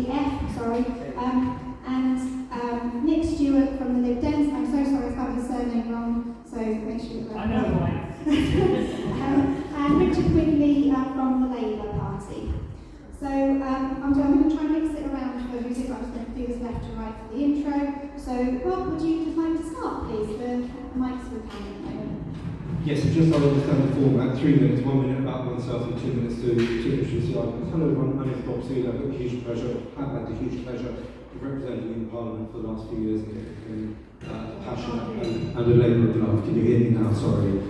F, sorry, and Nick Stewart from the Lib Dems. I'm so sorry, I spelled his surname wrong, so make sure you I know why. and Richard Quigley from the Labour Party. So I'm going to try and mix it around for who's it. I'm just going to do this left to right for the intro. So Rob, would you just like to start, please? The mic's with you at the moment. Yes, just I'll understand the format. 3 minutes, 1 minute about oneself and 2 minutes to introduce the arguments. Hello everyone, my name is Bob Seed. I've got the huge pleasure, have had the huge pleasure of representing you in Parliament for the last few years and getting passion and a labour of love. Can you hear me now? Sorry.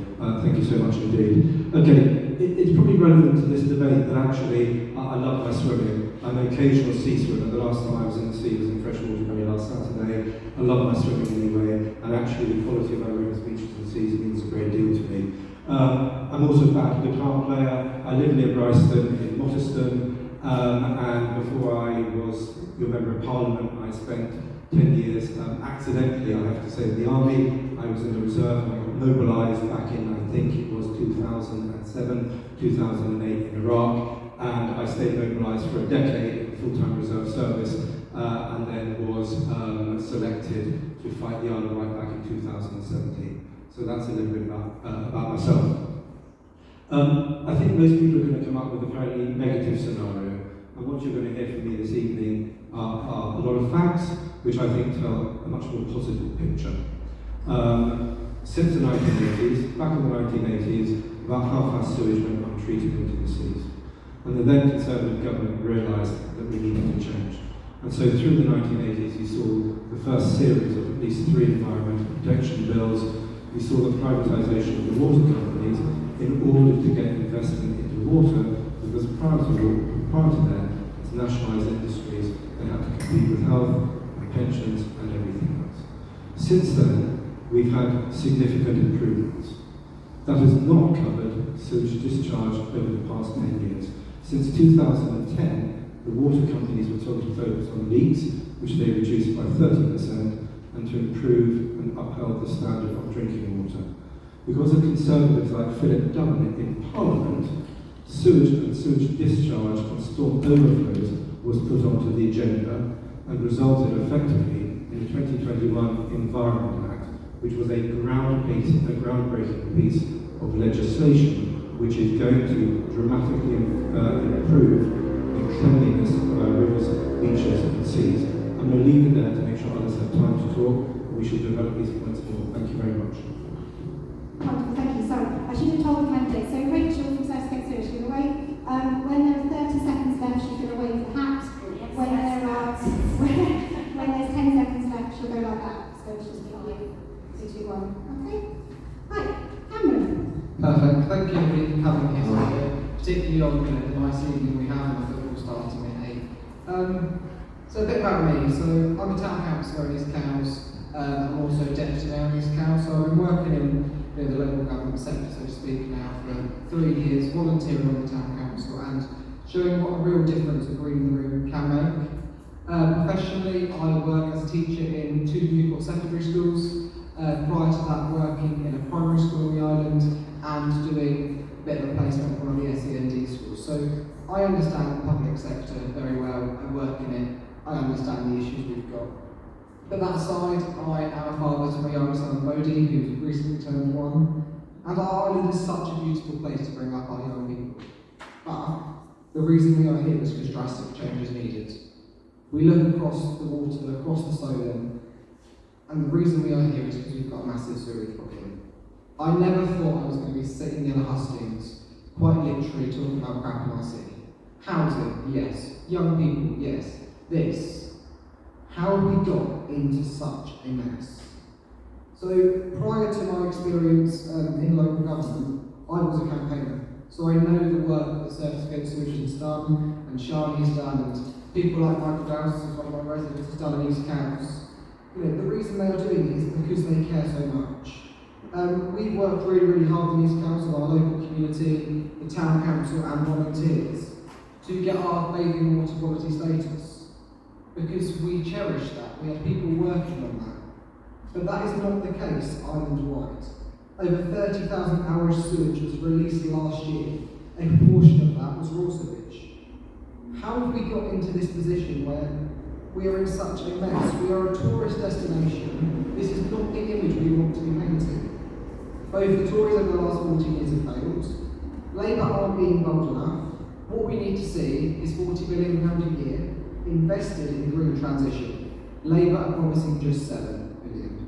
Thank you so much indeed. Okay, it's probably relevant to this debate that actually I love my swimming. I'm an occasional sea swimmer. The last time I was in the sea was in freshwater Bay last Saturday. I love my swimming anyway, and actually the quality of our rivers, beaches and seas means a great deal to me. I'm also a bad guitar player. I live near Bryston in Motterston, and before I was your Member of Parliament, I spent 10 years accidentally, I have to say, in the army. I was in the reserve and I got mobilised back in, I think it was 2007, 2008 in Iraq, and I stayed mobilised for a decade in full-time reserve service, and then was selected to fight the Isle of Wight back in 2017. So that's a little bit about myself. I think most people are going to come up with a fairly negative scenario, and what you're going to hear from me this evening are a lot of facts, which I think tell a much more positive picture. Since the 1980s, back in the 1980s, about half our sewage went untreated into the seas. And the then Conservative government realised that we needed to change. And so through the 1980s, you saw the first series of at least 3 environmental protection bills. We saw the privatisation of the water companies in order to get investment into water, because prior to that, as nationalised industries, they had to compete with health, and pensions, and everything else. Since then, we've had significant improvements. That has not covered sewage discharge over the past 10 years. Since 2010, the water companies were told to focus on leaks, which they reduced by 30%, and to improve and upheld the standard of drinking water. Because of Conservatives like Philip Dunn in Parliament, sewage and sewage discharge and storm overflows was put onto the agenda and resulted effectively in the 2021 Environment Act, which was a groundbreaking piece of legislation which is going to dramatically improve the cleanliness of our rivers, beaches and seas. I'm going to leave it there to make sure others have time to talk. We should develop these points more. Thank you very much. Wonderful, thank you. Sorry, I should have told the candidate. So Rachel from Sewage, she's going to wait. When there are 30 seconds left, she's going to wave the hat. When there's 10 seconds left, she'll go like that. So she's going to give 3, 2, 1. Okay? Right, Cameron. Perfect. Thank you for having me here, particularly on the nice evening we have and the football starting at 8. So a bit about me. So I'm a town councillor in East Cowes. I'm also deputy mayor in East Cowes. So I've been working in the local government sector, so to speak, now for 3 years, volunteering on the town council and showing what a real difference a green room can make. Professionally, I work as a teacher in 2 Newport secondary schools. Prior to that, working in a primary school on the island and doing a bit of a placement at one of the SEND schools. So I understand the public sector very well. I work in it. I understand the issues we've got. But that aside, I am a father to my youngest son, Bodhi, who's recently turned 1. And our island is such a beautiful place to bring up our young people. But the reason we are here is because drastic change is needed. We look across the water, across the Solent, and the reason we are here is because we've got a massive sewage problem. I never thought I was going to be sitting in a Hustings, quite literally talking about crap in our city. Housing, yes. Young people, yes. This. How have we got into such a mess? So prior to my experience in local government, I was a campaigner. So I know the work that Surface Against Sewage has done, and Charlie's done, and people like Michael Dowse, who's one of my residents, has done in East Cowes. The reason they are doing it is because they care so much. We've worked really, really hard in East Cowes with our local community, the town council and volunteers to get our bathing water quality status. Because we cherish that, we have people working on that. But that is not the case island-wide. Over 30,000 hours sewage was released last year. A proportion of that was raw sewage. How have we got into this position where we are in such a mess? We are a tourist destination. This is not the image we want to be painting. Both the Tories over the last 40 years have failed. Labour aren't being bold enough. What we need to see is £40 billion a year invested in green transition. Labour are promising just £7 billion.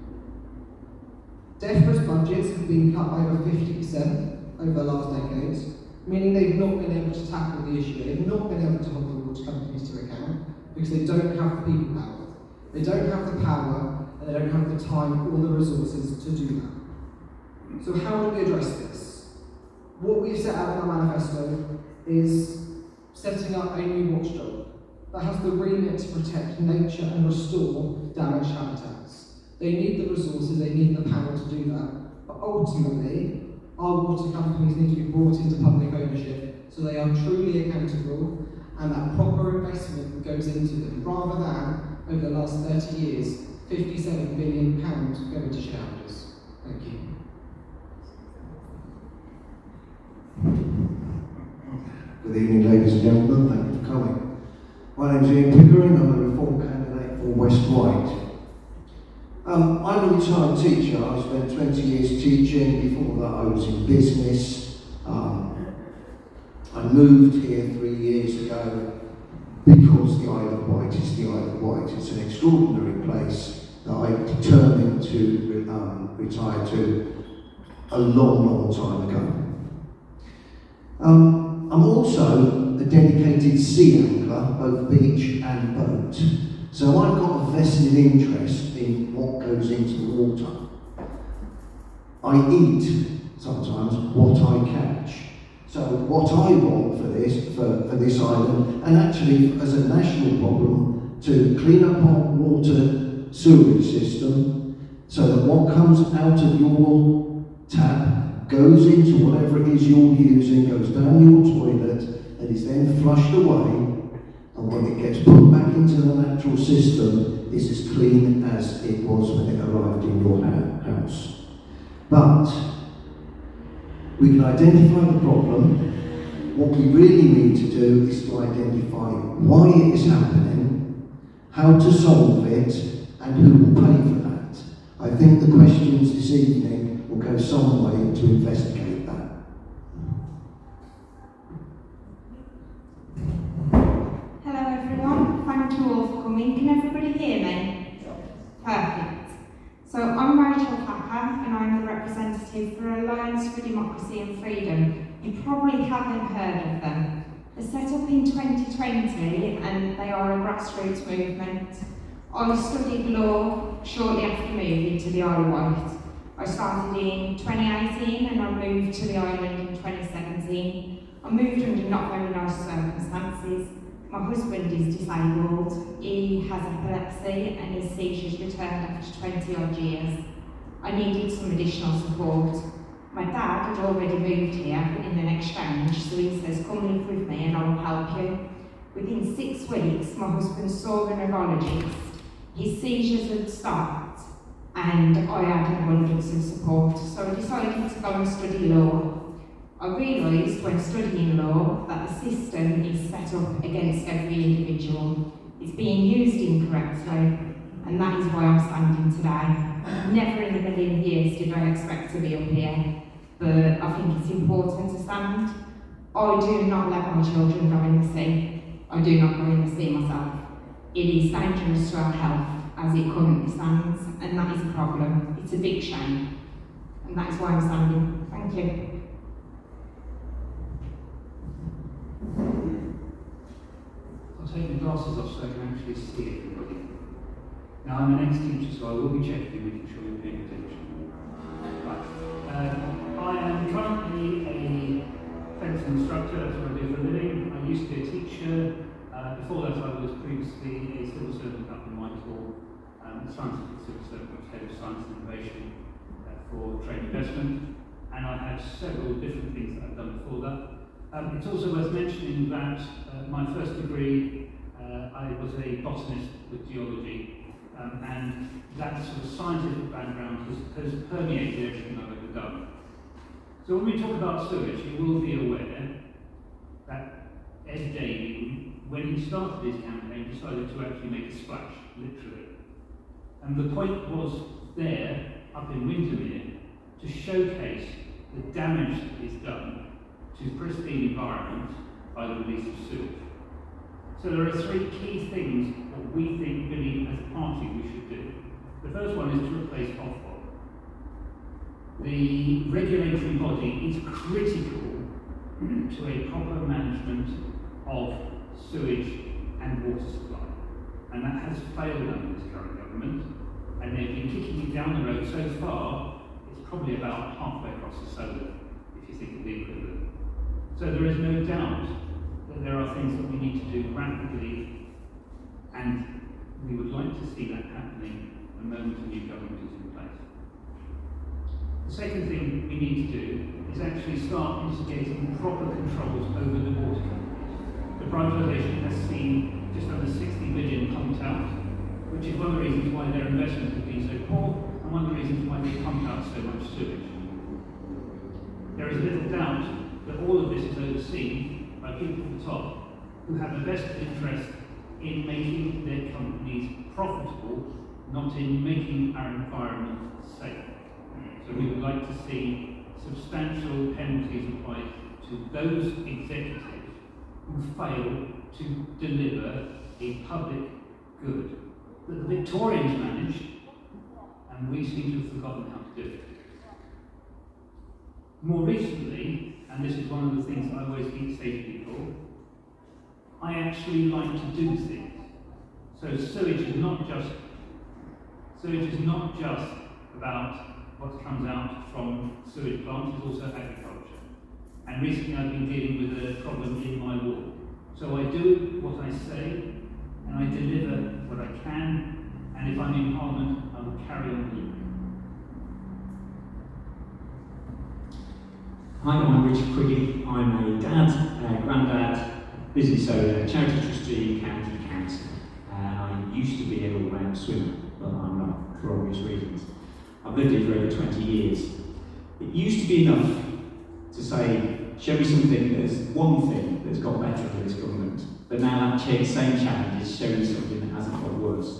DEFRA's budgets have been cut by over 50% over the last decades, meaning they've not been able to tackle the issue. They've not been able to hold the water companies to account because they don't have the people power. They don't have the power and they don't have the time or the resources to do that. So how do we address this? What we've set out in our manifesto is setting up a new watchdog that has the remit to protect nature and restore damaged habitats. They need the resources, they need the power to do that. But ultimately, our water companies need to be brought into public ownership so they are truly accountable and that proper investment goes into them, rather than, over the last 30 years, £57 billion go into shareholders. Thank you. Good evening, ladies and gentlemen. Thank you for coming. My name is Ian Pickering. I'm a Reform candidate for West Wight. I'm a retired teacher. I spent 20 years teaching. Before that, I was in business. I moved here 3 years ago because the Isle of Wight is the Isle of Wight. It's an extraordinary place that I determined to retire to a long time ago. I'm also a dedicated sea angler, both beach and boat. So I've got a vested interest in what goes into the water. I eat, sometimes, what I catch. So what I want for this island, and actually as a national problem, to clean up our water sewage system, so that what comes out of your tap goes into whatever it is you're using, goes down your toilet, and is then flushed away, and when it gets put back into the natural system, is as clean as it was when it arrived in your house. But we can identify the problem. What we really need to do is to identify why it is happening, how to solve it, and who will pay for that. I think the questions this evening will go some way to investigate that. Hello everyone, thank you all for coming. Can everybody hear me? Perfect. So I'm Rachel Packer and I'm the representative for Alliance for Democracy and Freedom. You probably haven't heard of them. They're set up in 2020 and they are a grassroots movement. I studied law shortly after moving to the Isle of Wight. I started in 2018 and I moved to the island in 2017. I moved under not very nice circumstances. My husband is disabled, he has epilepsy and his seizures returned after 20 odd years. I needed some additional support. My dad had already moved here in an exchange, so he says, come live with me and I will help you. Within 6 weeks, my husband saw a neurologist. His seizures had stopped and I had an abundance of support, so I decided to go and study law. I realised when studying law that the system is set up against every individual. It's being used incorrectly, and that is why I'm standing today. Never in a million years did I expect to be up here, but I think it's important to stand. I do not let my children go in the sea. I do not go in the sea myself. It is dangerous to our health as it currently stands, and that is a problem. It's a big shame, and that is why I'm standing. Thank you. I'll take my glasses off so I can actually see everybody. Now I'm an ex-teacher, so I will be checking, making sure you're paying attention. Right. I am currently a fence instructor, that's what I do for a living. I used to be a teacher. Before that I was previously a civil servant up in Wight, a scientific civil servant, I was head of science and innovation for trade investment. And I had several different things that I've done before that. It's also worth mentioning that my first degree, I was a botanist with geology, and that sort of scientific background has permeated everything I've ever done. So when we talk about sewage, you will be aware that Ed Davey when he started his campaign, decided to actually make a splash, literally. And the point was there, up in Windermere, to showcase the damage that is done to pristine environment by the release of sewage. So there are three key things that we think really as a party we should do. The first one is to replace Ofwat. The regulatory body is critical to a proper management of sewage and water supply. And that has failed under this current government, and they've been kicking it down the road so far, it's probably about halfway across the solar, if you think of the equivalent. So there is no doubt that there are things that we need to do rapidly, and we would like to see that happening the moment a new government is in place. The second thing we need to do is actually start instigating proper controls over the water companies. The privatisation has seen just under 60 billion pumped out, which is one of the reasons why their investment has been so poor, and one of the reasons why they pump out so much sewage. There is little doubt that all of this is overseen by people at the top who have a vested interest in making their companies profitable, not in making our environment safe. So we would like to see substantial penalties applied to those executives who fail to deliver a public good that the Victorians managed, and we seem to have forgotten how to do it. More recently, and this is one of the things I always say to people, I actually like to do things. So sewage is not just about what comes out from sewage plants, it's also agriculture. And recently I've been dealing with a problem in my ward. So I do what I say, and I deliver what I can, and if I'm in Parliament, I will carry on doing it. Hi, I'm Richard Quigley. I'm a dad, granddad, business owner, charity trustee, county councillor. I used to be an all-round swimmer, but I'm not, for obvious reasons. I've lived here for over 20 years. It used to be enough to say, show me something that's one thing that's got better for this government, but now that same challenge is showing something that hasn't got worse.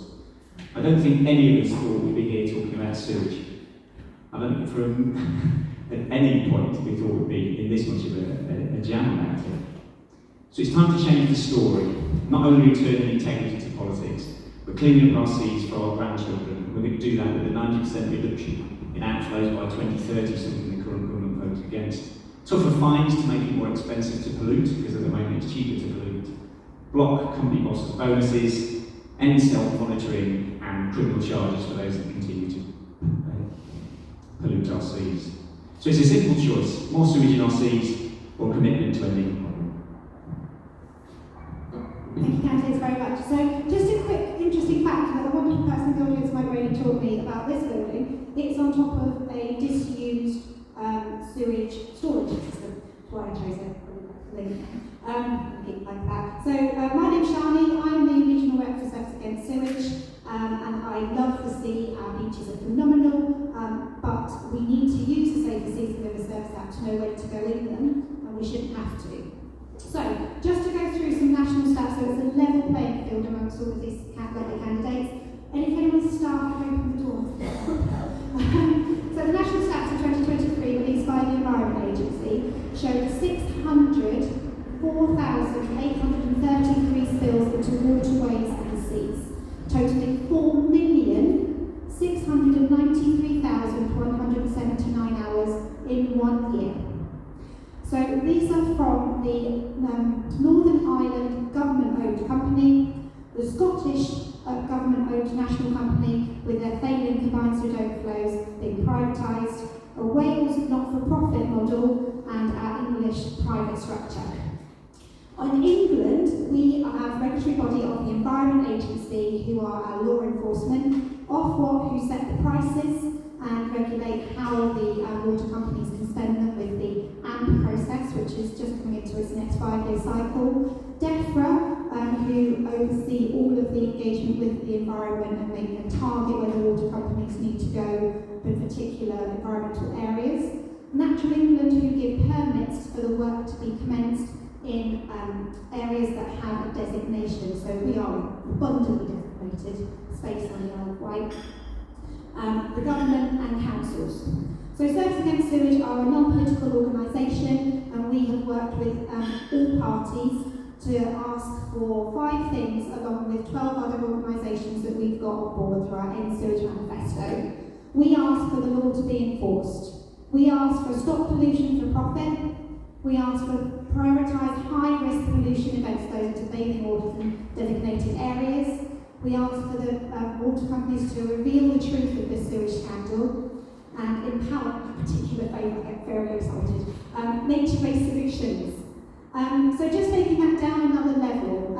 I don't think any of us thought we'd be here talking about sewage. I don't think from at any point we thought we'd be in this much of a jam about it. So it's time to change the story, not only returning integrity to politics, but cleaning up our seas for our grandchildren. We're going to do that with a 90% reduction in outflows by 2030, something the current government voted against. Tougher fines to make it more expensive to pollute, because at the moment it's cheaper to pollute. Block company bosses' bonuses, end self-monitoring, and criminal charges for those that continue to pollute our seas. So it's a simple choice: more sewage in our seas, or commitment to ending the problem. Thank you, candidates, very much. So, just a quick, interesting fact that a wonderful person in the audience might really talk me about this building. It's on top of a disused sewage storage system. That's why I chose it. Like that. So, my name's Shani. I'm the regional rep for Service Against Sewage, and I love the sea. Our beaches are phenomenal, but we need to use the Safer Seas and River Service Act to know when to go in them, and we shouldn't have to. So, just to go through some national stats, so it's a level playing field amongst all of these lovely candidates. Anyone's staff can open the doors. So the national stats of 2023 released by the Environment Agency showed 4,833 spills into waterways and seas, totaling 4,693,179 hours in 1 year. So these are from the Northern Ireland government-owned company, the Scottish government-owned national company with their failing combined sewage overflows being privatised, a Wales not-for-profit model, and our English private structure. In England, we have regulatory body of the Environment Agency, who are our law enforcement, Ofwat, who set the prices and regulate how the water companies can spend them with the AMP process, which is just coming into its next 5-year cycle. DEFRA, who oversee all of the engagement with the environment and make a target where the water companies need to go in particular environmental areas. Natural England, who give permits for the work to be commenced, in areas that have a designation. So we are abundantly designated space on the Isle of Wight. The government and councils. So Service Against Sewage are a non-political organisation, and we have worked with all parties to ask for 5 things along with 12 other organisations that we've got on board through our End Sewage Manifesto. We ask for the law to be enforced. We ask for stop pollution for profit. We ask for prioritise high-risk pollution events, those into bathing waters in designated areas. We ask for the water companies to reveal the truth of this sewage scandal and empower, a particular favourite, I get very excited, nature-based solutions. So just taking that down another level,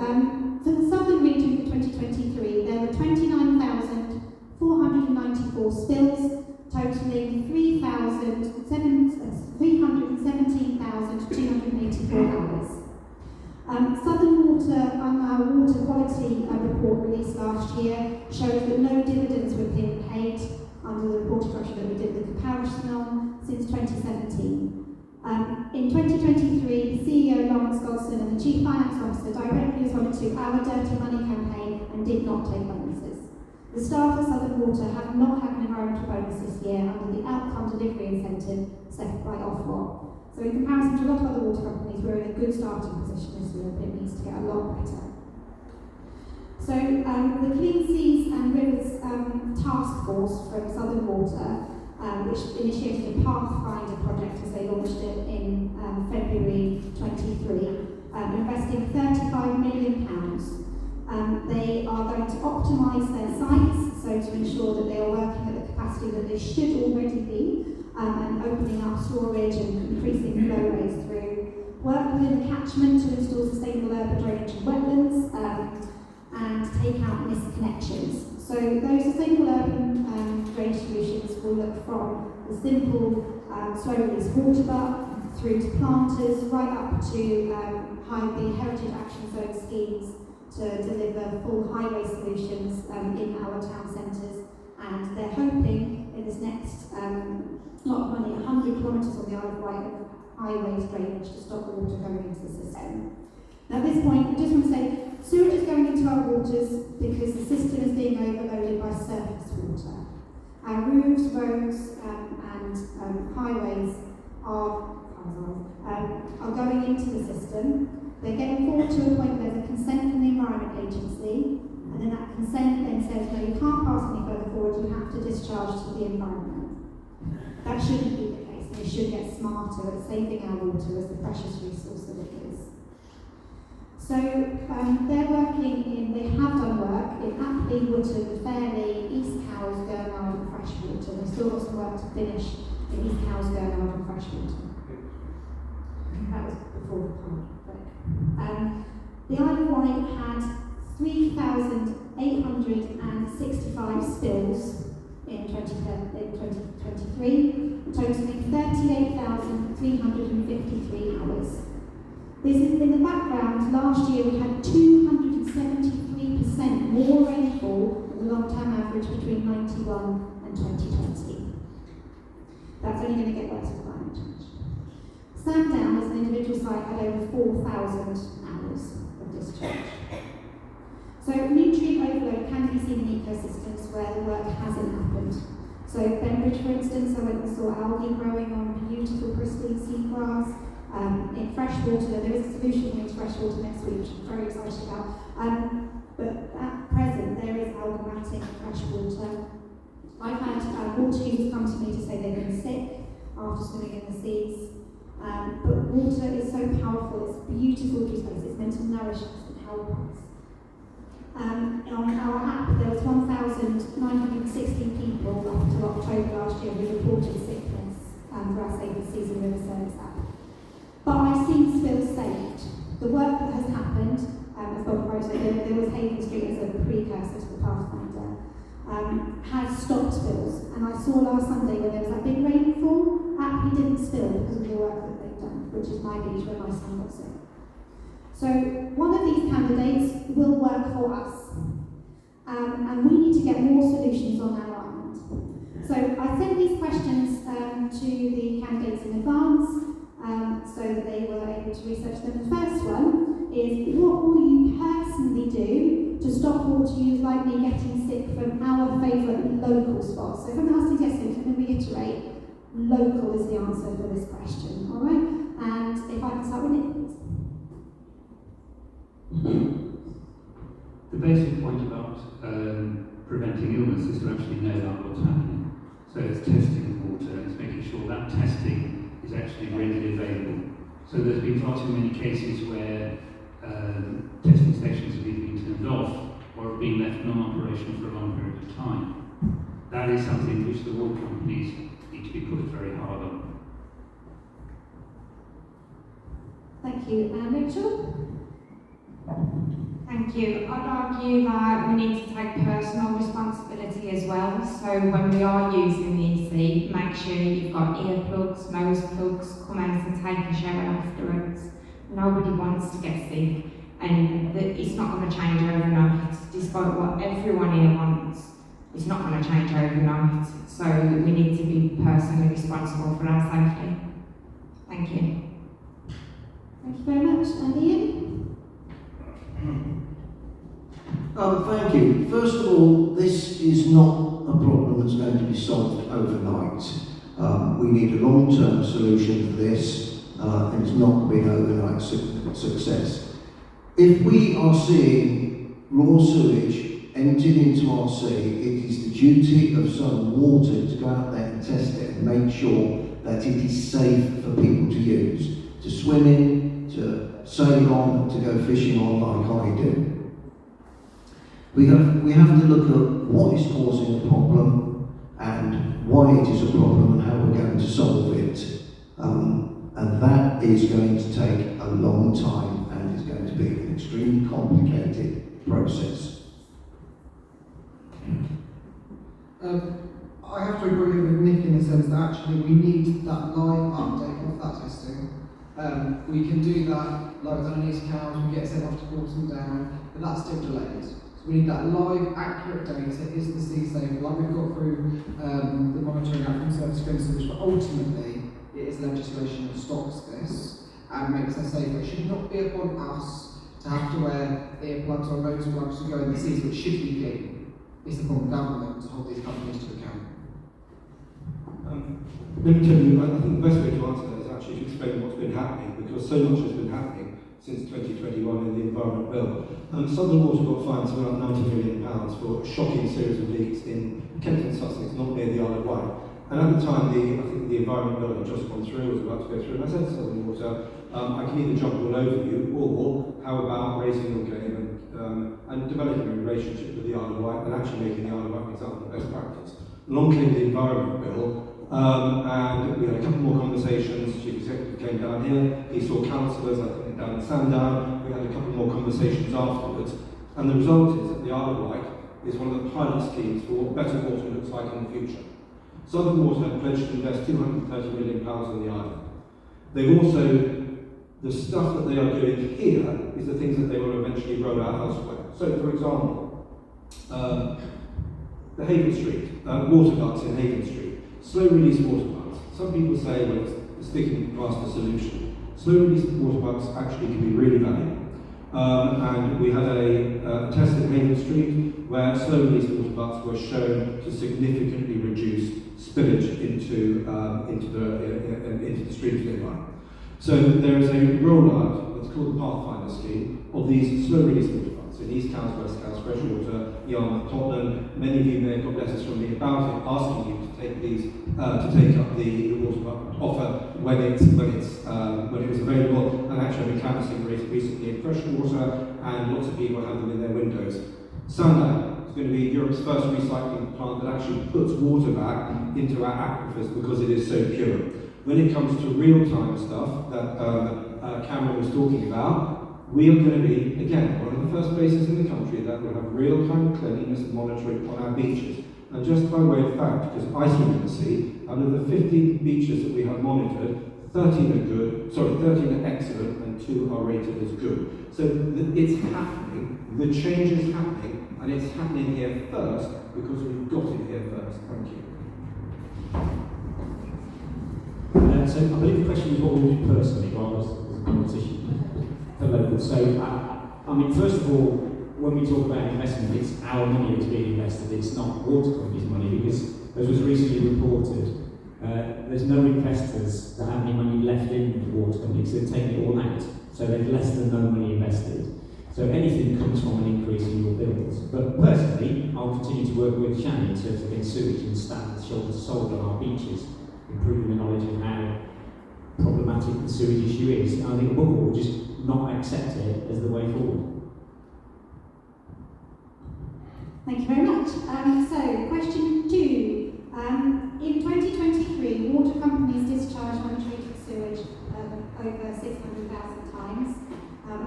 for the southern region for 2023, there were 29,494 spills, totalling 317,284 hours. Southern Water, our water quality report released last year, shows that no dividends were being paid under the report structure that we did the comparison on since 2017. In 2023, the CEO Lawrence Godson and the Chief Finance Officer directly responded to our Dirty Money campaign and did not take bonuses. The staff at Southern Water have not had an environmental bonus this year under the outcome delivery incentive set by Ofwat. So in comparison to a lot of other water companies, we're in a good starting position this year, but it needs to get a lot better. So the Clean Seas and Rivers Task Force from Southern Water, which initiated a Pathfinder project as they launched it in February 23, investing £35 million. They are going to optimise their sites, so to ensure that they are working at the capacity that they should already be, and opening up storage and increasing flow rates through work within the catchment to install sustainable urban drainage and wetlands, and take out missed connections. So those sustainable urban drainage solutions will look from the simple slow release water butt through to planters, right up to the heritage action zone schemes to deliver full highway solutions in our town centres. And they're hoping in this next lot of money, 100 kilometres on the Isle of Wight of highways drainage to stop the water going into the system. Now at this point, I just want to say, sewage is going into our waters because the system is being overloaded by surface water. Our roofs, roads and highways are going into the system. They're getting forward to a point where there's a consent from the Environment Agency, and then that consent then says, no, you can't pass any further forward, you have to discharge to the environment. That shouldn't be the case, and we should get smarter at saving our water as the precious resource that it is. So they're working they have done work in Appley, Wootton, Fairley, East Cowes, Gurnard and Freshwater. They've still got some work to finish in East Cowes, Gurnard and Freshwater. That was before the part. The Isle of Wight had 3,865 spills in 2023, totaling 38,353 hours. This is in the background. Last year we had 273% more rainfall than the long-term average between 91 and 2020. That's only going to get worse with climate change. Sandown, as an individual site, had over 4,000 hours of discharge. So nutrient overload can be seen in ecosystems where the work hasn't happened. So Benbridge, for instance, I went and saw algae growing on beautiful pristine seagrass. In freshwater, there is a solution here to freshwater next week, which I'm very excited about. But at present, there is algematic freshwater. I've had water users come to me to say they've been sick after swimming in the seas. But water is so powerful, it's beautiful resource, it's meant to nourish us and help us. On our app, there was 1,960 people up until October last year who reported sickness for our Save the Seas and River Service app. But I've seen spills saved. The work that has happened, as Bob wrote, there was Haven Street as a precursor to the Pathfinder, has stopped spills. And I saw last Sunday when there was that big rainfall, Appley didn't spill because of the work that they've done, which is my beach where my son got sick. So one of these candidates will work for us. And we need to get more solutions on our island. So I sent these questions to the candidates in advance. So that they were able to research them. The first one is, what will you personally do to stop water users like me getting sick from our favourite local spots? So from the Hustings Estimate, I'm going to reiterate, local is the answer for this question, all right? And if I can start with Nick, please. The basic point about preventing illness is to actually know about what's happening. So it's testing the water and it's making sure that testing is actually readily available. So there's been far too many cases where testing stations have either been turned off or have been left non-operational for a long period of time. That is something which the water companies need to be pushed very hard on. Thank you. Rachel? Thank you. I'd argue that we need to take personal responsibility as well. So when we are using the EC, make sure you've got earplugs, nose plugs, come out and take a shower afterwards. Nobody wants to get sick, and it's not going to change overnight. Despite what everyone here wants, it's not going to change overnight. So we need to be personally responsible for our safety. Thank you. Thank you very much. And Ian? Thank you. First of all, this is not a problem that's going to be solved overnight. We need a long-term solution for this, and it's not going to be an overnight success. If we are seeing raw sewage emptied into our sea, it is the duty of Southern Water to go out there and test it and make sure that it is safe for people to use, to swim in, to sail on, to go fishing on like I do. We have to look at what is causing the problem and why it is a problem and how we're going to solve it. And that is going to take a long time and is going to be an extremely complicated process. I have to agree with Nick in the sense that actually we need that live update of that testing. We can do that, like with Annalise cows, we get sent off to Portsmouth Down, but that's still delayed. So we need that live, accurate data. Is the sea safe? Like we've got through the monitoring app from Service Sewage, but ultimately it is legislation that stops this and makes us safer. It should not be upon us to have to wear earplugs or nose plugs to go in the seas, which should be clean. It's upon government to hold these companies to account. Let me tell you, I think the best way to answer that is actually to explain what's been happening, because so much has been happening since 2021 in the Environment Bill. Southern Water got fines of about £90 million for a shocking series of leaks in Kent and Sussex, not near the Isle of Wight. And at the time, I think the Environment Bill had just gone through, was about to go through, and I said to Southern Water, I can either jump all over you, or how about raising your game and developing a relationship with the Isle of Wight and actually making the Isle of Wight an example of best practice. Along came the Environment Bill, and we had a couple more conversations. Chief Executive came down here, he saw councillors, I think down in Sandown, we had a couple more conversations afterwards, and the result is that the Isle of Wight is one of the pilot schemes for what better water looks like in the future. Southern Water have pledged to invest £230 million in the island. They've also, the stuff that they are doing here is the things that they will eventually roll out elsewhere. So, for example, the Haven Street, water bugs in Haven Street, slow release water bugs. Some people say, well, it's sticking past the solution. Slow release water bugs actually can be really valuable. And we had a test in Haven Street where slow release water bugs were shown to significantly reduce spillage into the streams nearby. So there is a rollout, what's called the Pathfinder scheme, of these slow release water bugs in East Cowes, West Cowes, Freshwater, Yarmouth, Tottenham. Many of you may have got letters from me about it, asking you to take these, to take up the water bug offer when it was available. And actually, I've been canvassing recently in Freshwater, and lots of people have them in their windows. Sandown is going to be Europe's first recycling plant that actually puts water back into our aquifers because it is so pure. When it comes to real-time stuff that Cameron was talking about, we are going to be, again, one of the first places in the country that will have real-time cleanliness monitoring on our beaches. And just by way of fact, because I swim in the sea, out of the 50 beaches that we have monitored, 13 are excellent, and 2 are rated as good. So it's happening, the change is happening, and it's happening here first because we've got it here first. Thank you. So I believe the question was what we do personally, rather as a competition for locals. So, I mean, first of all, when we talk about investment, it's our money that's being invested, it's not water companies' money, because as was recently reported, there's no investors that have any money left in the water companies, they've taken it all out, so they've less than no money invested. So anything comes from an increase in your bills. But personally, I'll continue to work with Shannon in terms of getting sewage and stand shoulder to shoulder on our beaches, improving the knowledge of how problematic the sewage issue is. And I think above all, just not accept it as the way forward. Thank you very much. So, question 2. In 2023, water companies discharged untreated sewage over 600,000 times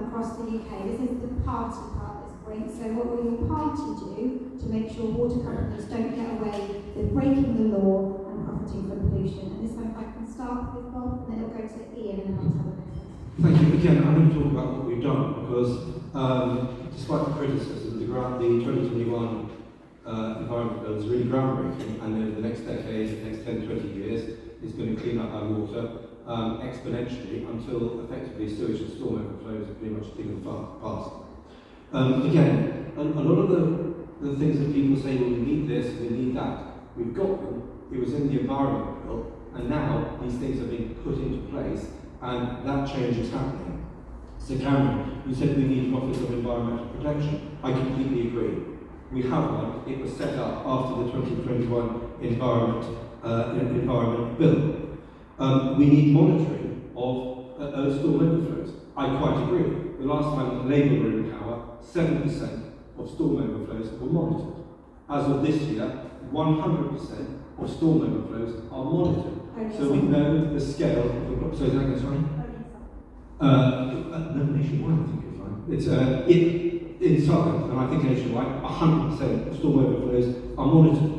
across the UK. This is the party part at this point. So what will your party do to make sure water companies don't get away with breaking the law and profiting from pollution? And this one, if I can start with Bob, and then it'll go to Ian, and then I'll tell the next. Thank you. Again, I'm going to talk about what we've done, because despite the criticism, the 2021 environment bill is really groundbreaking, and over the next decade, the next 10, 20 years, is going to clean up our water exponentially until effectively sewage and storm overflows are pretty much a thing of the past. Again, a lot of the things that people say, well, we need this, we need that, we've got them. It was in the environment bill, and now these things are being put into place, and that change is happening. So Cameron, you said we need an Office of Environmental Protection. I completely agree. We have one. It was set up after the 2021 environment bill. We need monitoring of storm overflows. I quite agree. The last time Labour were in power, 7% of storm overflows were monitored. As of this year, 100% of storm overflows are monitored. So we know the scale of the problem. So is that again, sorry? No, nationwide, I think you'll find. It's in Southern, and I think nationwide, 100% of storm overflows are monitored.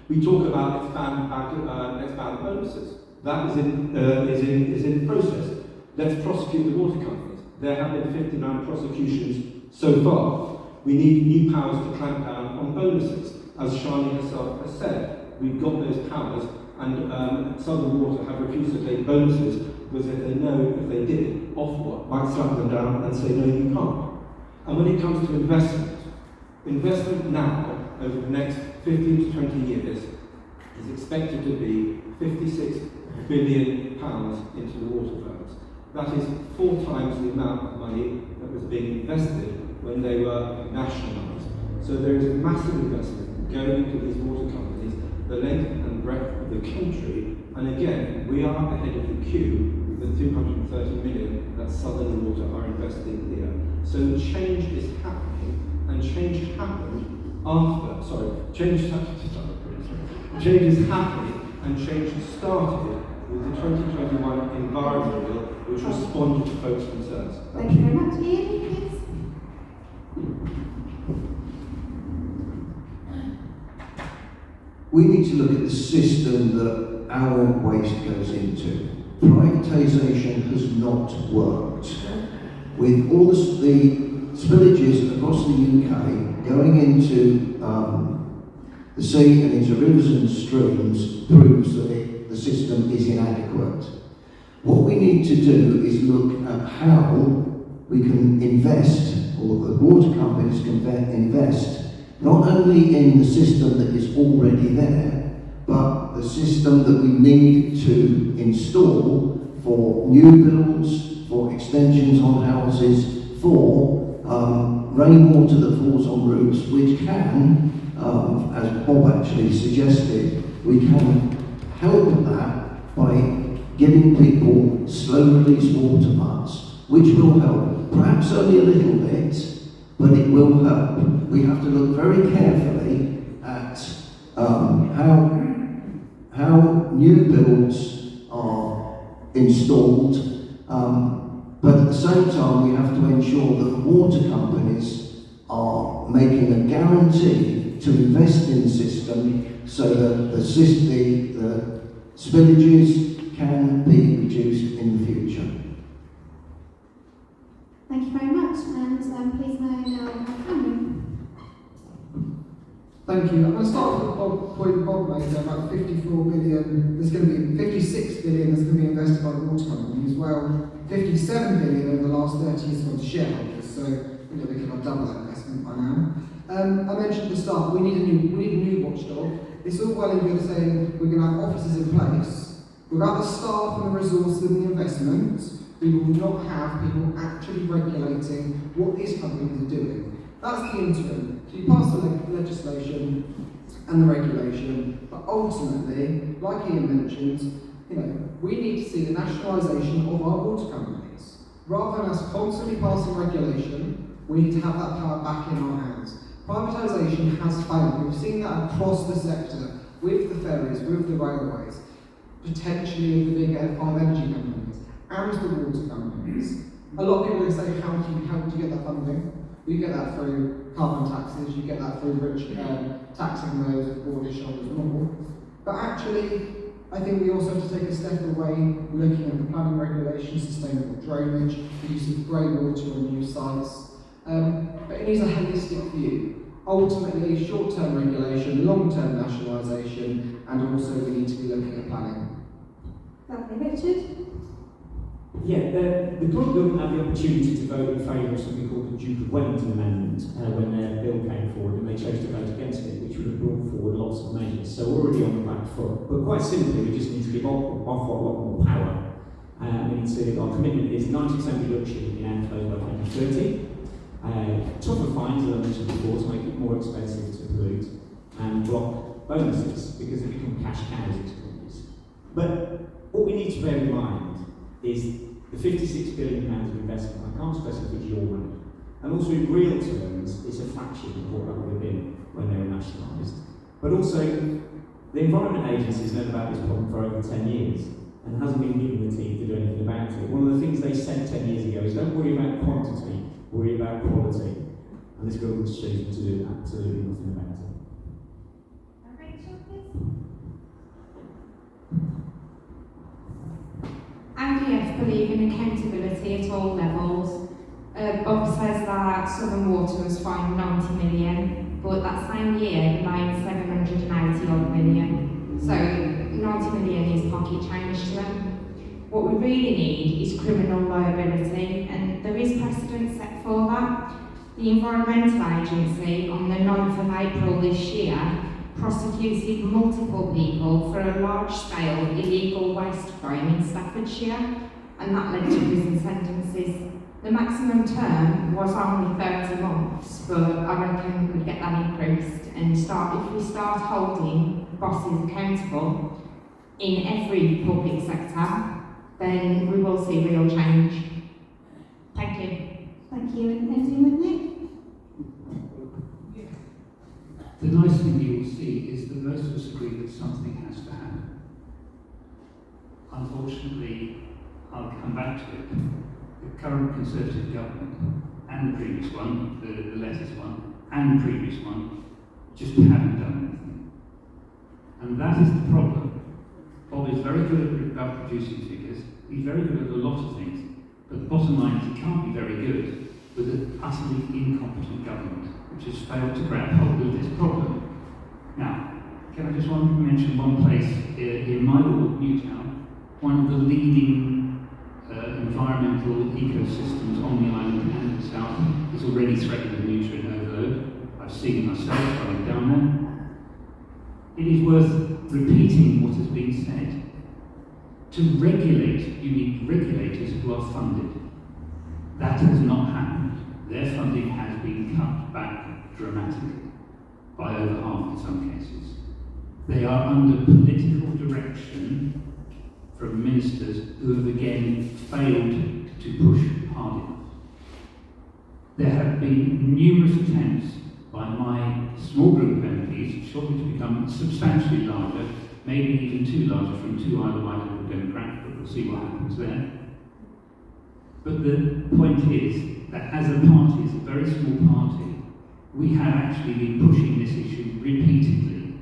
We talk about expand bonuses. That is in process. Let's prosecute the water companies. There have been 59 prosecutions so far. We need new powers to clamp down on bonuses. As Shani herself has said, we've got those powers, and Southern Water have refused to take bonuses because if they know if they did, Ofwat might slap them down and say, no, you can't. And when it comes to investment now, over the next 15 to 20 years, is expected to be £56 billion into the water firms. That is 4 times the amount of money that was being invested when they were nationalised. So there is a massive investment going into these water companies, the length and breadth of the country, and again, we are ahead of the queue with the 230 million that Southern Water are investing here. So change is happening, and change happened after, change is happening, and change started with the 2021 Environment Bill, which responded to folks' concerns. Thank you very much. Ian, please. We need to look at the system that our waste goes into. Privatisation has not worked. With all the spillages across the UK going into the sea and into rivers and streams proves that the system is inadequate. What we need to do is look at how we can invest, or the water companies can invest, not only in the system that is already there, but the system that we need to install for new builds, for extensions on houses, for rainwater that falls on roofs, which can, as Bob actually suggested, we can help that by giving people slow release water butts, which will help. Perhaps only a little bit, but it will help. We have to look very carefully at how new builds are installed, but at the same time we have to ensure that the water companies are making a guarantee to invest in the system so that the spillages can be reduced in the future. Thank you very much, and please may I now have Cameron. Thank you. I'm going to start with the point Bob made there about 54 billion. There's going to be 56 billion that's going to be invested by the water company as well. 57 billion over the last 30 years gone to shareholders. So we can have double that investment by now. I mentioned at the start we need a new watchdog. It's all well and good saying we're going to have officers in place. Without the staff and the resources and the investments, we will not have people actually regulating what these companies are doing. That's the interim. So you pass the legislation and the regulation, but ultimately, like Ian mentioned, we need to see the nationalisation of our water companies. Rather than us constantly passing regulation, we need to have that power back in our hands. Privatisation has failed. We've seen that across the sector, with the ferries, with the railways, potentially with the big 5 energy companies, and the water companies. A lot of people will say, how do you get that funding? You get that through carbon taxes, you get that through taxing those with broader shoulders more. But actually, I think we also have to take a step away, looking at the planning regulations, sustainable drainage, the use of grey water on new sites. But it needs a holistic view. Ultimately, short-term regulation, long-term nationalisation, and also we need to be looking at planning. Lovely, Richard. Yeah, the Court government had the opportunity to vote in favour of something called the Duke of Wellington Amendment when their bill came forward, and they chose to vote against it, which would have brought forward lots of measures. So we're already on the back foot. But quite simply, we just need to give off a lot more power. We need to, our commitment is 90% reduction in airflow by 2030. Tougher fines, as I mentioned before, to make it more expensive to pollute, and block bonuses because they become cash cows into companies. But what we need to bear in mind is the £56 billion of investment. I can't stress it, it's your money. And also in real terms, it's a fraction of what that would have been when they were nationalised. But also, the Environment Agency has known about this problem for over 10 years and hasn't been given the team to do anything about it. One of the things they said 10 years ago is don't worry about quantity, worry about quality. And this government's choosing to do absolutely nothing about it. IDF believe in accountability at all levels. Bob says that Southern Water was fined 90 million, but that same year the line's 780 odd million. So 90 million is pocket change to them. What we really need is criminal liability, and there is precedent set for that. The Environmental Agency on the 9th of April this year prosecuted multiple people for a large-scale illegal waste crime in Staffordshire, and that led to prison sentences. The maximum term was only 30 months, but I reckon we could get that increased and if we start holding bosses accountable in every public sector, then we will see real change. Thank you. Thank you. And ending with Nick. The nice thing you will see is that most of us agree that something has to happen. Unfortunately, I'll come back to it. The current Conservative government, and the previous one, the latest one, and the previous one, just haven't done anything. And that is the problem. Bob is very good about producing figures, he's very good at a lot of things, but the bottom line is he can't be very good with an utterly incompetent government, which has failed to grab hold of this problem. Now, can I just mention one place in my little Newtown, one of the leading environmental ecosystems on the island and the south is already threatened with nutrient overload. I've seen it myself going down there. It is worth repeating what has been said. To regulate, you need regulators who are funded. That has not happened. Their funding has been cut back dramatically, by over half in some cases. They are under political direction from ministers who have again failed to push hard enough. There have been numerous attempts by my small group of MPs, shortly to become substantially larger, maybe even too large from too either my Liberal Democrat, but we'll see what happens there. But the point is that as a party, as a very small party, we have actually been pushing this issue repeatedly.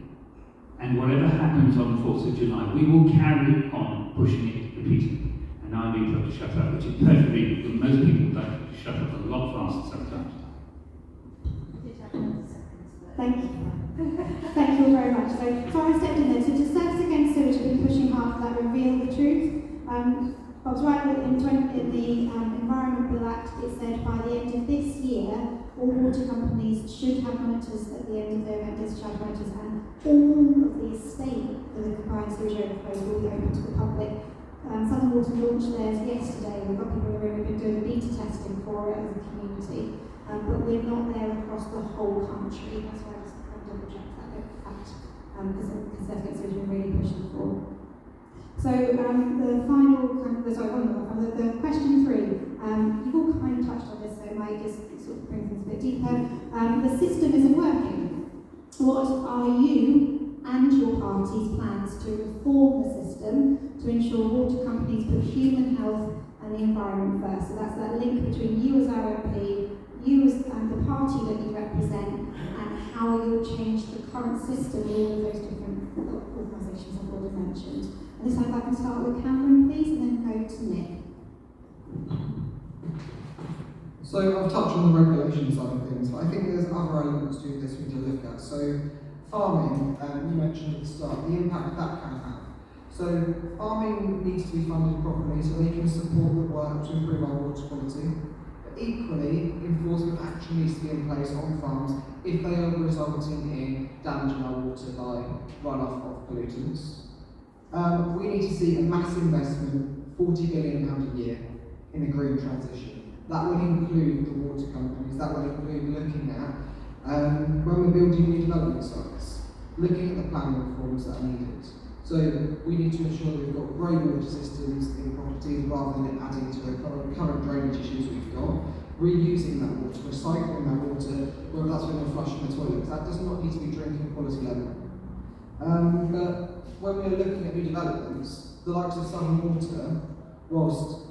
And whatever happens on the 4th of July, we will carry on pushing it repeatedly. And now I'm being told to shut up, which is perfectly, because most people would like to shut up a lot faster sometimes. Thank you. I stepped in there. So to Service Against Sewage have been pushing hard for that reveal the truth. Bob's right that in the Environment Bill Act it said by the end of this year all water companies should have monitors at the end of their event discharge monitors, and all of the estate for the combined sewage overflows will be open to the public. Southern Water launched theirs yesterday. We've got people in the room who've been doing beta testing for it as a community, but we're not there across the whole country. That's why I just double check that fact, because Service Against Sewage have been really pushing for. So the final, the question 3, you've all kind of touched on this, so it might just sort of bring things a bit deeper. The system isn't working. What are you and your party's plans to reform the system to ensure water companies put human health and the environment first? So that's that link between you as our MP, you as the party that you represent, and how you'll change the current system in all of those different organisations I've already mentioned. And this time, if I can start with Cameron, please, and then go to Nick. So I've touched on the regulation side of things, but I think there's other elements to this we need to look at. So farming, you mentioned at the start, the impact that can have. So farming needs to be funded properly so they can support the work to improve our water quality. But equally, enforcement action needs to be in place on farms if they are resulting in damaging our water by runoff of pollutants. We need to see a massive investment, £40 billion a year, in a green transition. That will include the water companies, that will include looking at, when we're building new development sites, looking at the planning reforms that are needed. So we need to ensure that we've got grey water systems in properties rather than adding to the current drainage issues we've got, reusing that water, recycling that water, whether that's when we're flushing the toilets. That does not need to be drinking quality level. But when we're looking at new developments, the likes of Southern Water, whilst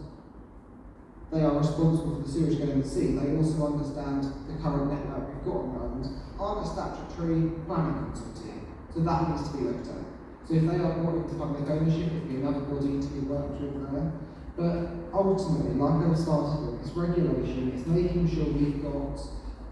they are responsible for the sewage going in the sea, they also understand the current network we've got on the island, aren't a statutory planning consultancy, so that needs to be looked at. So if they are wanting to public ownership, it would be another body to be worked with there. But ultimately, like I started with, it's regulation, it's making sure we've got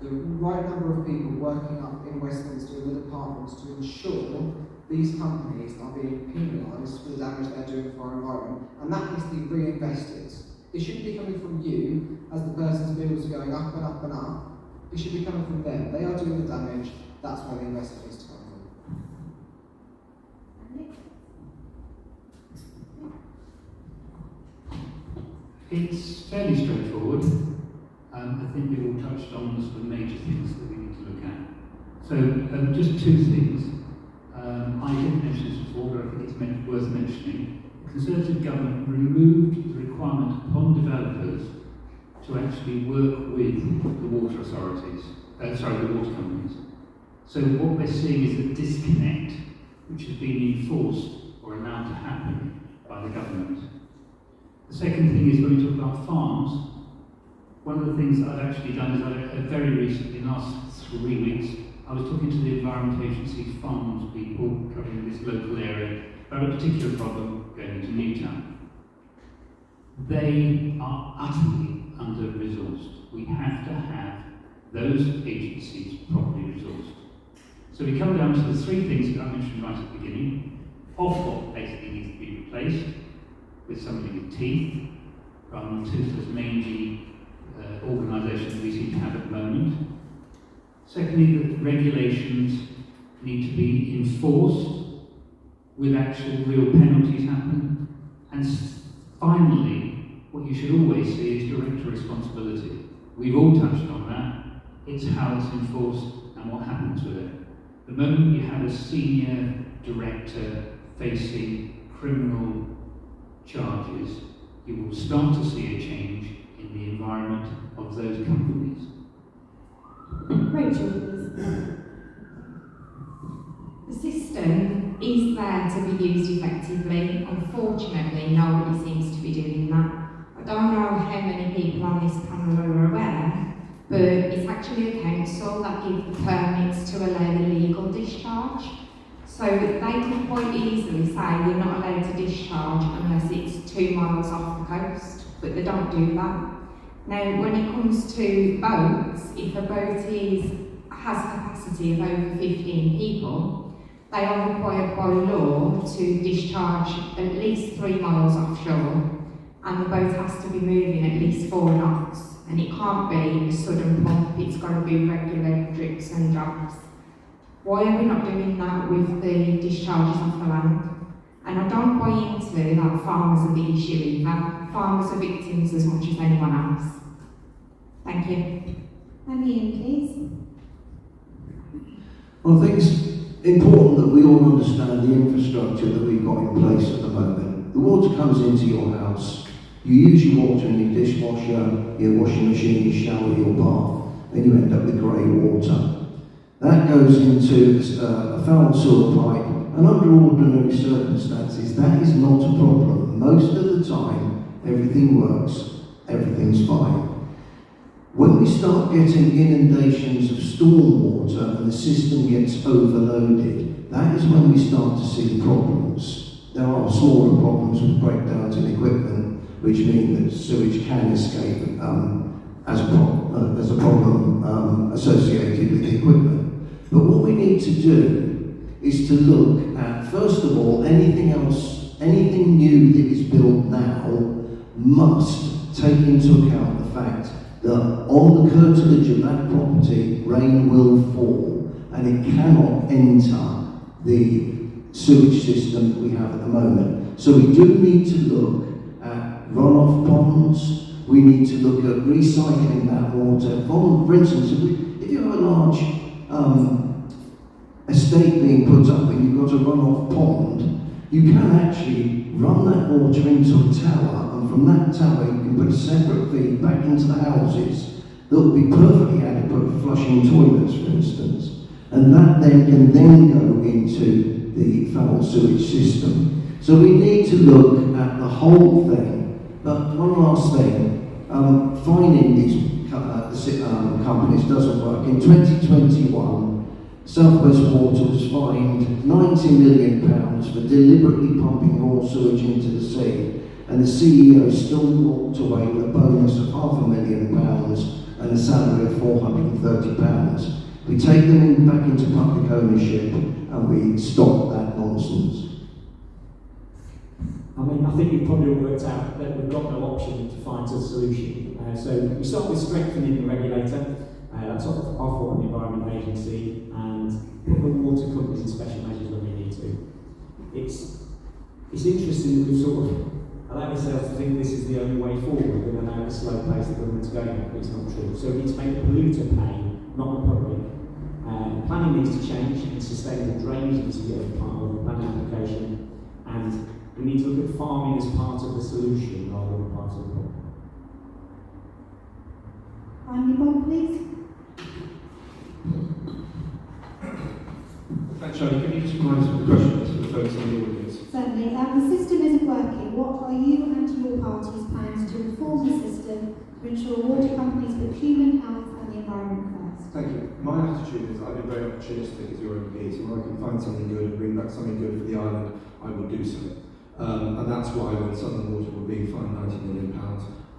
the right number of people working up in Westminster in the departments to ensure these companies are being penalised for the damage they're doing for our environment, and that needs to be reinvested. It shouldn't be coming from you as the person's bills are going up and up and up. It should be coming from them. They are doing the damage, that's where the investment needs to come from. It's fairly straightforward. I think we've all touched on the sort of major things that we need to look at. So just 2 things. I didn't mention this before, but I think it's worth mentioning. The Conservative government removed the requirement upon developers to actually work with the water authorities, the water companies. So what we're seeing is a disconnect which has been enforced or allowed to happen by the government. The second thing is when we talk about farms, one of the things that I've actually done is very recently, in the last 3 weeks, I was talking to the Environment Agency's farms people covering this local area about a particular problem going into Newtown. They are utterly under-resourced. We have to have those agencies properly resourced. So we come down to the 3 things that I mentioned right at the beginning. Offal basically needs to be replaced with somebody with teeth, rather than toothless, mangy organisation that we seem to have at the moment. Secondly, the regulations need to be enforced with actual real penalties happening. And finally, what you should always see is director responsibility. We've all touched on that. It's how it's enforced and what happens with it. The moment you have a senior director facing criminal charges, you will start to see a change in the environment of those companies. Rachel, please. The system is there to be used effectively. Unfortunately, nobody seems to be doing that. I don't know how many people on this panel are aware, but it's actually a council that gives the permits to allow the legal discharge. So they could quite easily say you're not allowed to discharge unless it's 2 miles off the coast, but they don't do that. Now, when it comes to boats, if a boat has a capacity of over 15 people, they are required by law to discharge at least 3 miles offshore, and the boat has to be moving at least 4 knots, and it can't be a sudden pump, it's got to be regular drips and drops. Why are we not doing that with the discharges off the land? And I don't buy into that farmers are the issue either. Farmers are victims as much as anyone else. Thank you. And Ian, please. Well, I think it's important that we all understand the infrastructure that we've got in place at the moment. The water comes into your house, you use your water in your dishwasher, your washing machine, your shower, your bath, and you end up with grey water. That goes into a foul sewer pipe, and under ordinary circumstances, that is not a problem. Most of the time, everything works, everything's fine. When we start getting inundations of storm water and the system gets overloaded, that is when we start to see problems. There are smaller problems with breakdowns in equipment, which mean that sewage can escape as a problem associated with the equipment. But what we need to do is to look at, first of all, anything new that is built now must take into account the fact that on the curtilage of that property, rain will fall and it cannot enter the sewage system that we have at the moment. So we do need to look at runoff ponds, we need to look at recycling that water. For instance, if you have a large estate being put up and you've got a runoff pond, you can actually run that water into a tower, and from that tower you can put a separate feed back into the houses that will be perfectly adequate for flushing toilets, for instance. And that then can go into the foul sewage system. So we need to look at the whole thing. But one last thing, finding these companies doesn't work. In 2021, South West Water was fined £90 million for deliberately pumping raw sewage into the sea, and the CEO still walked away with a bonus of £500,000 and a salary of £430. We take them back into public ownership and we stop that nonsense. I mean, I think you've probably all worked out that we've got no option to find a solution. So we start with strengthening the regulator. That's off what the Environment Agency, and put the water companies in special measures when we need to. It's interesting that we've sort of allowed ourselves to think this is the only way forward and allow the slow pace the government's going at, but it's not true. So we need to make the polluter pay, not the public. Planning needs to change, and sustainable drainage needs to be a part of the planning application, and we need to look at farming as part of the solution rather than part of the problem. Finally, Bob, please. Thanks, Charlie. Can you just remind us of the questions for the folks in the audience? Certainly. The system isn't working. What are you and your party's plans to reform the system to ensure water companies put human health and the environment first? Thank you. My attitude is I've been very opportunistic as your MP, so when I can find something good and bring back something good for the island, I will do so. And that's why when Southern Water were being fined £90 million,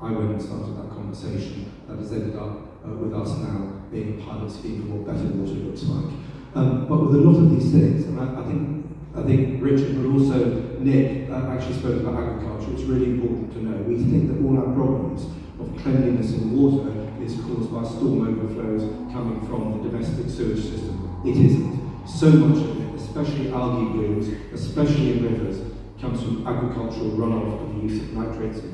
I went and started that conversation that has ended up with us now being a pilot scheme for what better water looks like. But with a lot of these things, and I think Richard, but also Nick, actually spoke about agriculture. It's really important to know. We think that all our problems of cleanliness in water is caused by storm overflows coming from the domestic sewage system. It isn't. So much of it, especially algae blooms, especially in rivers, comes from agricultural runoff and the use of nitrates and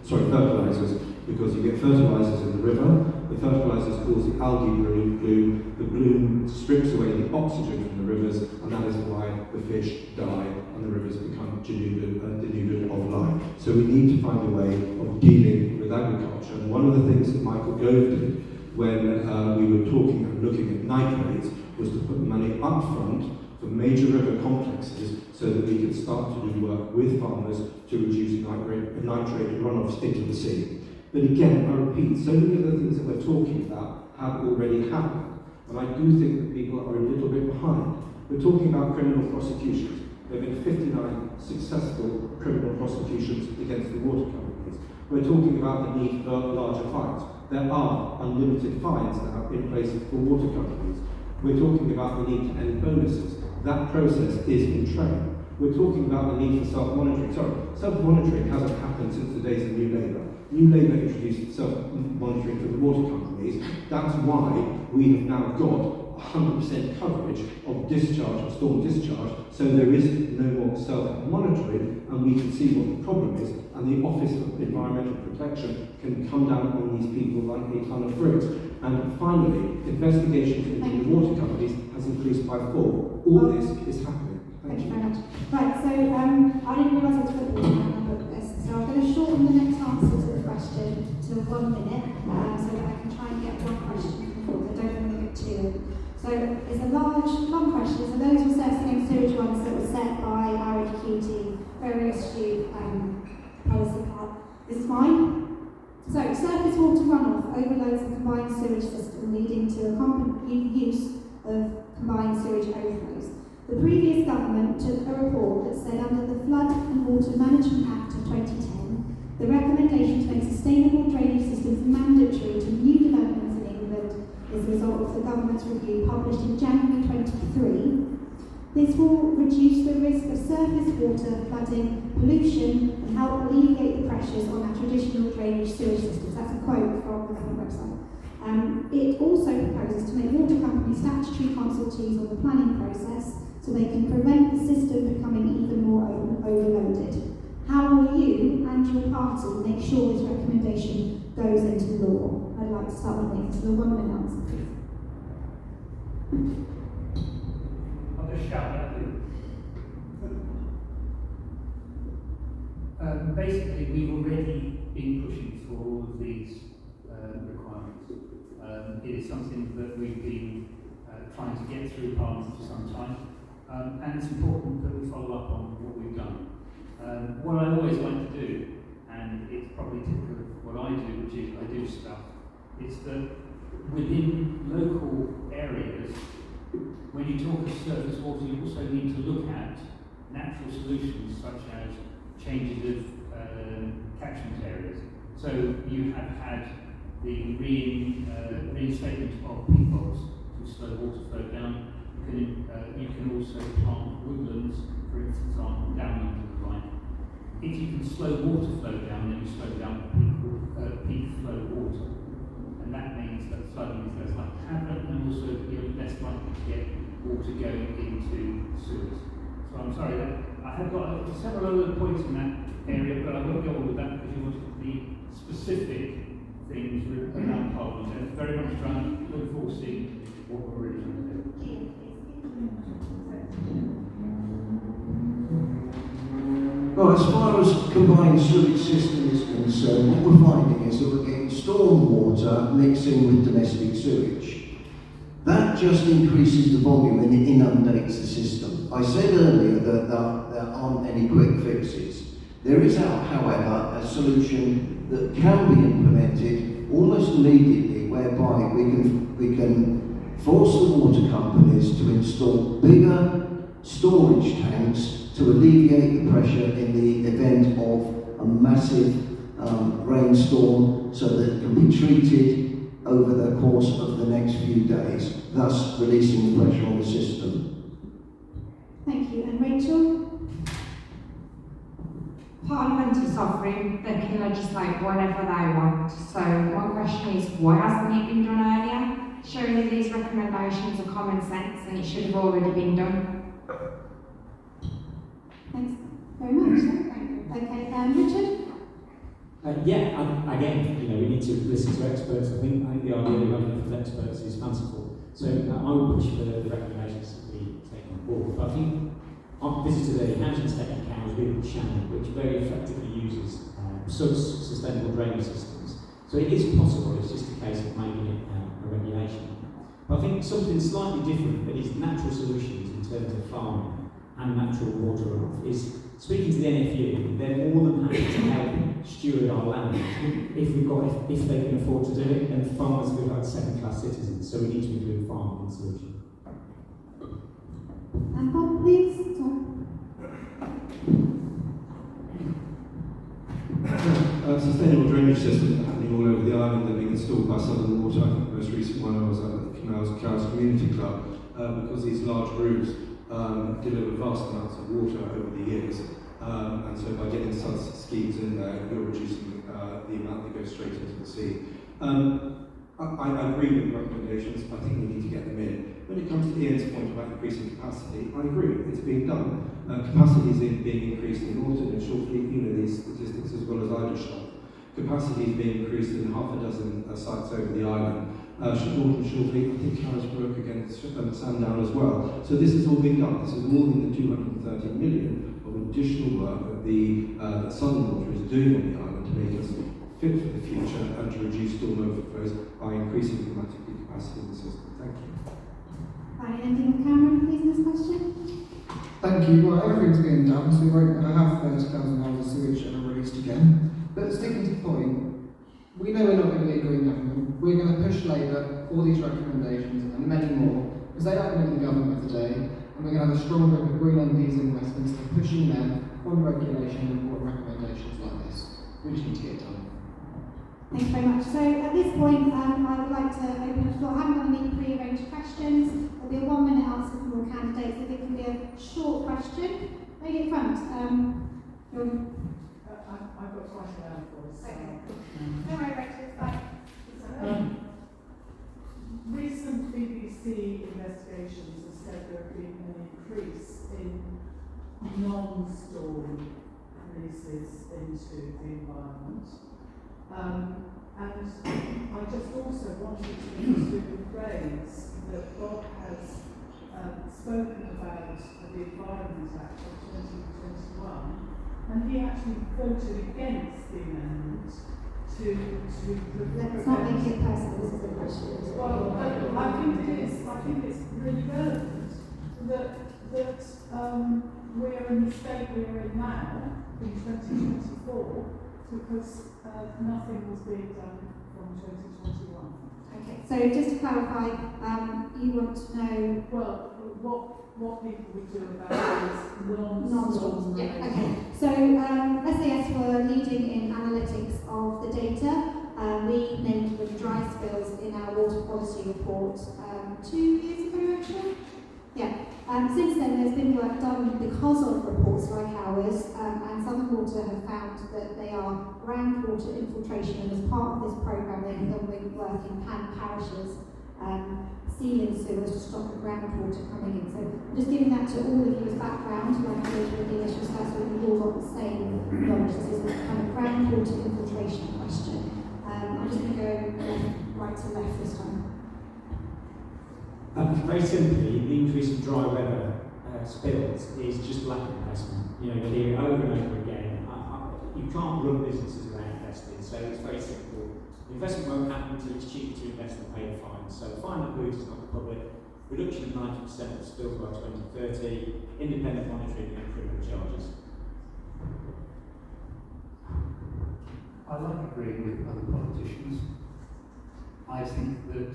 fertilizers, because you get fertilizers in the river, the fertilizers cause the algae bloom, the bloom strips away the oxygen from the rivers, and that is why the fish die and the rivers become denuded of life. So we need to find a way of dealing with agriculture. And one of the things that Michael Gove did when we were talking and looking at nitrates was to put money up front for major river complexes so that we can start to do work with farmers to reduce nitrate runoffs into the sea. But again, I repeat, so many of the things that we're talking about have already happened. And I do think that people are a little bit behind. We're talking about criminal prosecutions. There have been 59 successful criminal prosecutions against the water companies. We're talking about the need for larger fines. There are unlimited fines now in place for water companies. We're talking about the need to end bonuses. That process is in train. We're talking about the need for self-monitoring. Sorry, self-monitoring hasn't happened since the days of New Labour. New Labour introduced self-monitoring for the water companies. That's why we have now got 100% coverage of discharge, of storm discharge, so there is no more self-monitoring, and we can see what the problem is, and the Office of Environmental Protection can come down on these people like a ton of bricks. And finally, investigations into the water companies has increased by 4. All this is happening. Thank you very much. Right, so I didn't realise it was football time when I booked this, so I'm going to shorten the next answer to the question to 1 minute, so that I can try and get one question from the floor. I don't want to get too long. So it's a long question. So those were assessing sewage ones that were set by our HQ team, very astute policy part. This is mine. So surface water runoff overloads the combined sewage system, leading to a use of combined sewage overflows. The previous government took a report that said under the Flood and Water Management Act of 2010, the recommendation to make sustainable drainage systems mandatory to new developments in England is a result of the government's review published in January 23. This will reduce the risk of surface water flooding, pollution, and help alleviate the pressures on our traditional drainage sewage systems. That's a quote from the government website. It also proposes to make water companies statutory consultees on the planning process so they can prevent the system becoming even more overloaded. How will you and your party make sure this recommendation goes into law? I'd like to start with Nick. So the 1 minute answer, please. I'll just shout at you. Basically, we've already been pushing for all of these requirements. It is something that we've been trying to get through Parliament for some time, and it's important that we follow up on what we've done. What I always like to do, and it's probably typical of what I do, which is I do stuff, is that within local areas, when you talk of surface water, you also need to look at natural solutions such as changes of catchment areas. So you have had the reinstatement of peat bogs to slow water flow down. You can also plant woodlands, for instance, on downland of the Wight. If you can slow water flow down, then you slow down peak flow water. And that means that flooding is less likely to happen, and also you're less likely to get water going into sewers. So I'm sorry, I have got several other points in that area, but I won't go on with that because you wanted the specific things around Parliament. And very much trying to look forward to seeing what we're really trying to do. Well, as far as combined sewage system is concerned, what we're finding is that we're getting storm water mixing with domestic sewage. That just increases the volume and it inundates the system. I said earlier that there aren't any quick fixes. There is, however, a solution that can be implemented almost immediately, whereby we can force the water companies to install bigger storage tanks to alleviate the pressure in the event of a massive rainstorm, so that it can be treated over the course of the next few days, thus releasing the pressure on the system. Thank you. And Rachel? Parliament is sovereign, they can legislate whatever they want. So my question is, why hasn't it been done earlier? Surely these recommendations are common sense and it should have already been done. Thanks very much. Okay, Richard? Again, we need to listen to experts. I think the idea of having enough experts is fanciful. So I will push for the recommendations to be taken on board. But I think I've visited a housing estate in Cowes with Shannon, which very effectively uses sustainable drainage systems. So it is possible, it's just a case of making it a regulation. But I think something slightly different that is natural solutions in terms of farming and natural water runoff is, speaking to the NFU, they're more than happy to help steward our land if they can afford to do it, and farmers feel like second-class citizens, so we need to include farming in the solution. And Bob, please. Sustainable drainage systems are happening all over the island. They're being installed by Southern Water. I think the most recent one I was at the Cowes Community Club, because these large roofs deliver vast amounts of water over the years. And so by getting such schemes in there, you're reducing the amount that goes straight into the sea. I agree with the recommendations. I think we need to get them in. When it comes to Ian's point about increasing capacity, I agree, it's being done. Capacity is being increased in Alton and Shortfleet, you know these statistics as well as I just shot. Capacity is being increased in half a dozen sites over the island. Alton, Shortfleet, I think Carisbrooke against Sandown as well. So this is all being done. This is all in the 230 million of additional work that the Southern Water is doing on the island to make us fit for the future and to reduce storm overflows by increasing dramatically capacity in the system. Thank you. Right, ending with Cameron, please, this question. Thank you. Well, everything's being done, so we won't have 30,000 hours of sewage ever released again. But sticking to the point, we know we're not going to be a green government. We're going to push Labour for these recommendations and many more, because they are going to be the government of the day, and we're going to have a strong group of Green MPs in Westminster pushing them on regulation and on recommendations like this. We just need to get it done. Thank you very much. So at this point, I would like to open the floor. I haven't got any pre-arranged questions. There'll be a 1 minute answer from all candidates. If it can be a short question, lady at front. I've got quite a loud voice. Okay. Don't worry, Rachel, it's fine. Recent BBC investigations have said there have been an increase in non-storm releases into the environment. And I just also wanted to raise that Bob has spoken about the Environment Act of 2021, and he actually voted against the amendment to prevent. Let's not make it personal, this is a question. Well, I think it's really relevant that we're in the state we're in now, in 2024, because nothing was being done from 2021. Okay, so just to clarify, you want to know... Well, what people would do about these non-storm Yeah, okay. So SAS were leading in analytics of the data. We named them dry spills in our water quality report 2 years ago, actually. Yeah. Since then, there's been work done because of reports like ours, and Southern Water have found that they are groundwater infiltration, and as part of this programme, they've done work in parishes, sealing sewers to stop the groundwater coming in. So I'm just giving that to all of you as background, like I did with the initial stuff, so we've all got the same knowledge. This is a kind of groundwater infiltration question. I'm just going to go right to left this time. Very simply, the increase in dry weather spills is just lack of investment. You know, you hear it over and over again. You can't run businesses without investing, so it's very simple. The investment won't happen until it's cheaper to invest than pay the fine. So the fine that moves is not the public. Reduction of 90% of spills by 2030, independent monitoring and criminal charges. I like agreeing with other politicians. I think that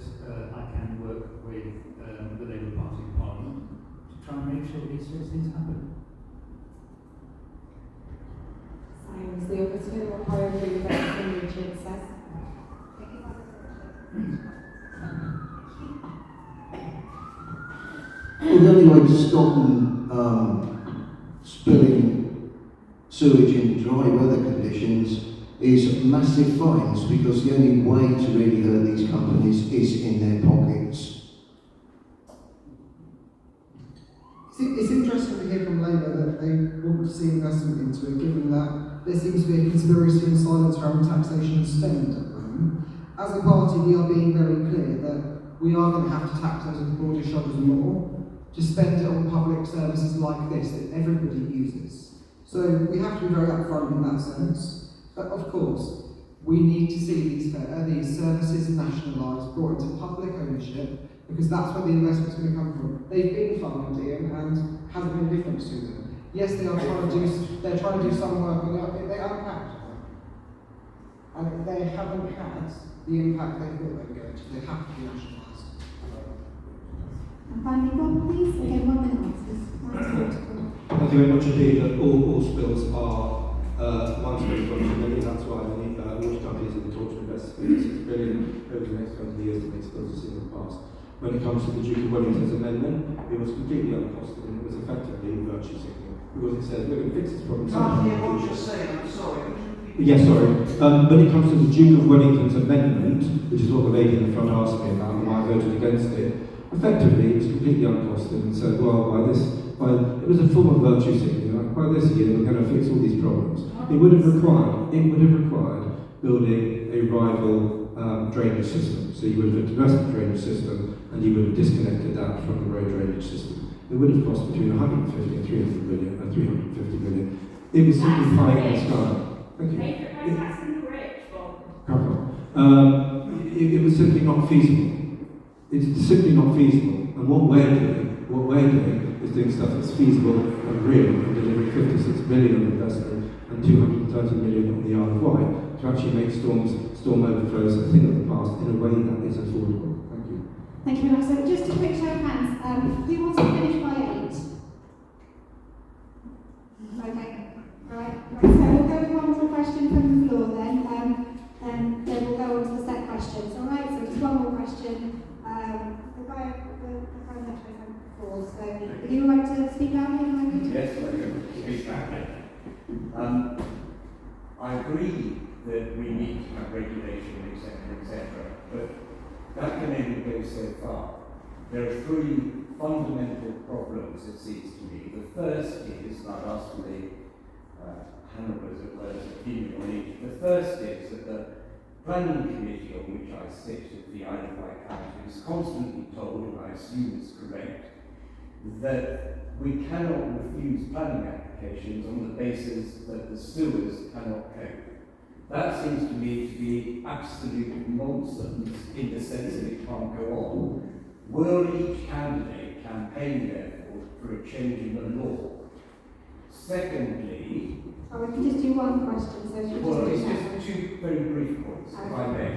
I can work with the Labour Party in Parliament to try and make sure these sorts of things happen. Silence the other two. I agree with everything Richard says. Well, the only way to stop them spilling sewage in dry weather conditions is massive fines, because the only way to really hurt these companies is in their pockets. It's interesting to hear from Labour that they want to see investment into it, given that there seems to be a conspiracy and silence around taxation and spend at the moment. As a party, we are being very clear that we are going to have to tax those with the broader shoulders more to spend it on public services like this that everybody uses. So we have to be very upfront in that sense. But of course, we need to see these services nationalised, brought into public ownership, because that's where the investment's going to come from. They've been funded, Ian, and hasn't been a difference to them. Yes, they are trying to do some work on it, they haven't had. And they haven't had the impact they thought they were going to. They have to be nationalised. And finally, Bob, please. Again, 1 minute answers. Thank you very much indeed. That all spills are one spill from too many. That's why the water companies have been taught to invest $56 billion over the next 20 years to make spills as seen in the past. When it comes to the Duke of Wellington's amendment, it was completely uncosted and it was effectively virtue signaling because it says we're going to fix this problem. Can't hear what you're saying, I'm sorry. Yes, sorry. When it comes to the Duke of Wellington's amendment, which is what the lady in the front asked me about and why I voted against it, effectively it was completely uncosted and said, well, it was a form of virtue signaling. Like, by this year we're going to fix all these problems. It would have required building a rival drainage system. So you would have addressed the drainage system and you would have disconnected that from the road drainage system. It would have cost between 150 and 300 million, 350 million. It was simply pie in the sky. Thank you. It was simply not feasible. It's simply not feasible. And what we're doing is doing stuff that's feasible and real and delivering 56 billion of investment and 230 million on the Isle of Wight to actually make storm overflows a thing of the past in a way that is affordable. Thank you. Thank you very much. So just a quick show of hands. Who wants to finish by 8? Okay. Right. So we'll go with one more question from the floor then. And then we'll go on to the set questions. All right. So just one more question. The guy left before. So would you like to speak out here? Yes, I can speak back. I agree that we need to have regulation, etc., but that can only go so far. There are 3 fundamental problems, it seems to me. The first is, and I've asked for the Hanover's opinion on each. The first is that the planning committee on which I sit at the Isle of Wight County is constantly told, and I assume is correct, that we cannot refuse planning applications on the basis that the sewers cannot cope. That seems to me to be absolute nonsense in the sense that it can't go on. Will each candidate campaign, therefore, for a change in the law? Secondly, we can just do one question. So it's just 2 very brief points, if I may.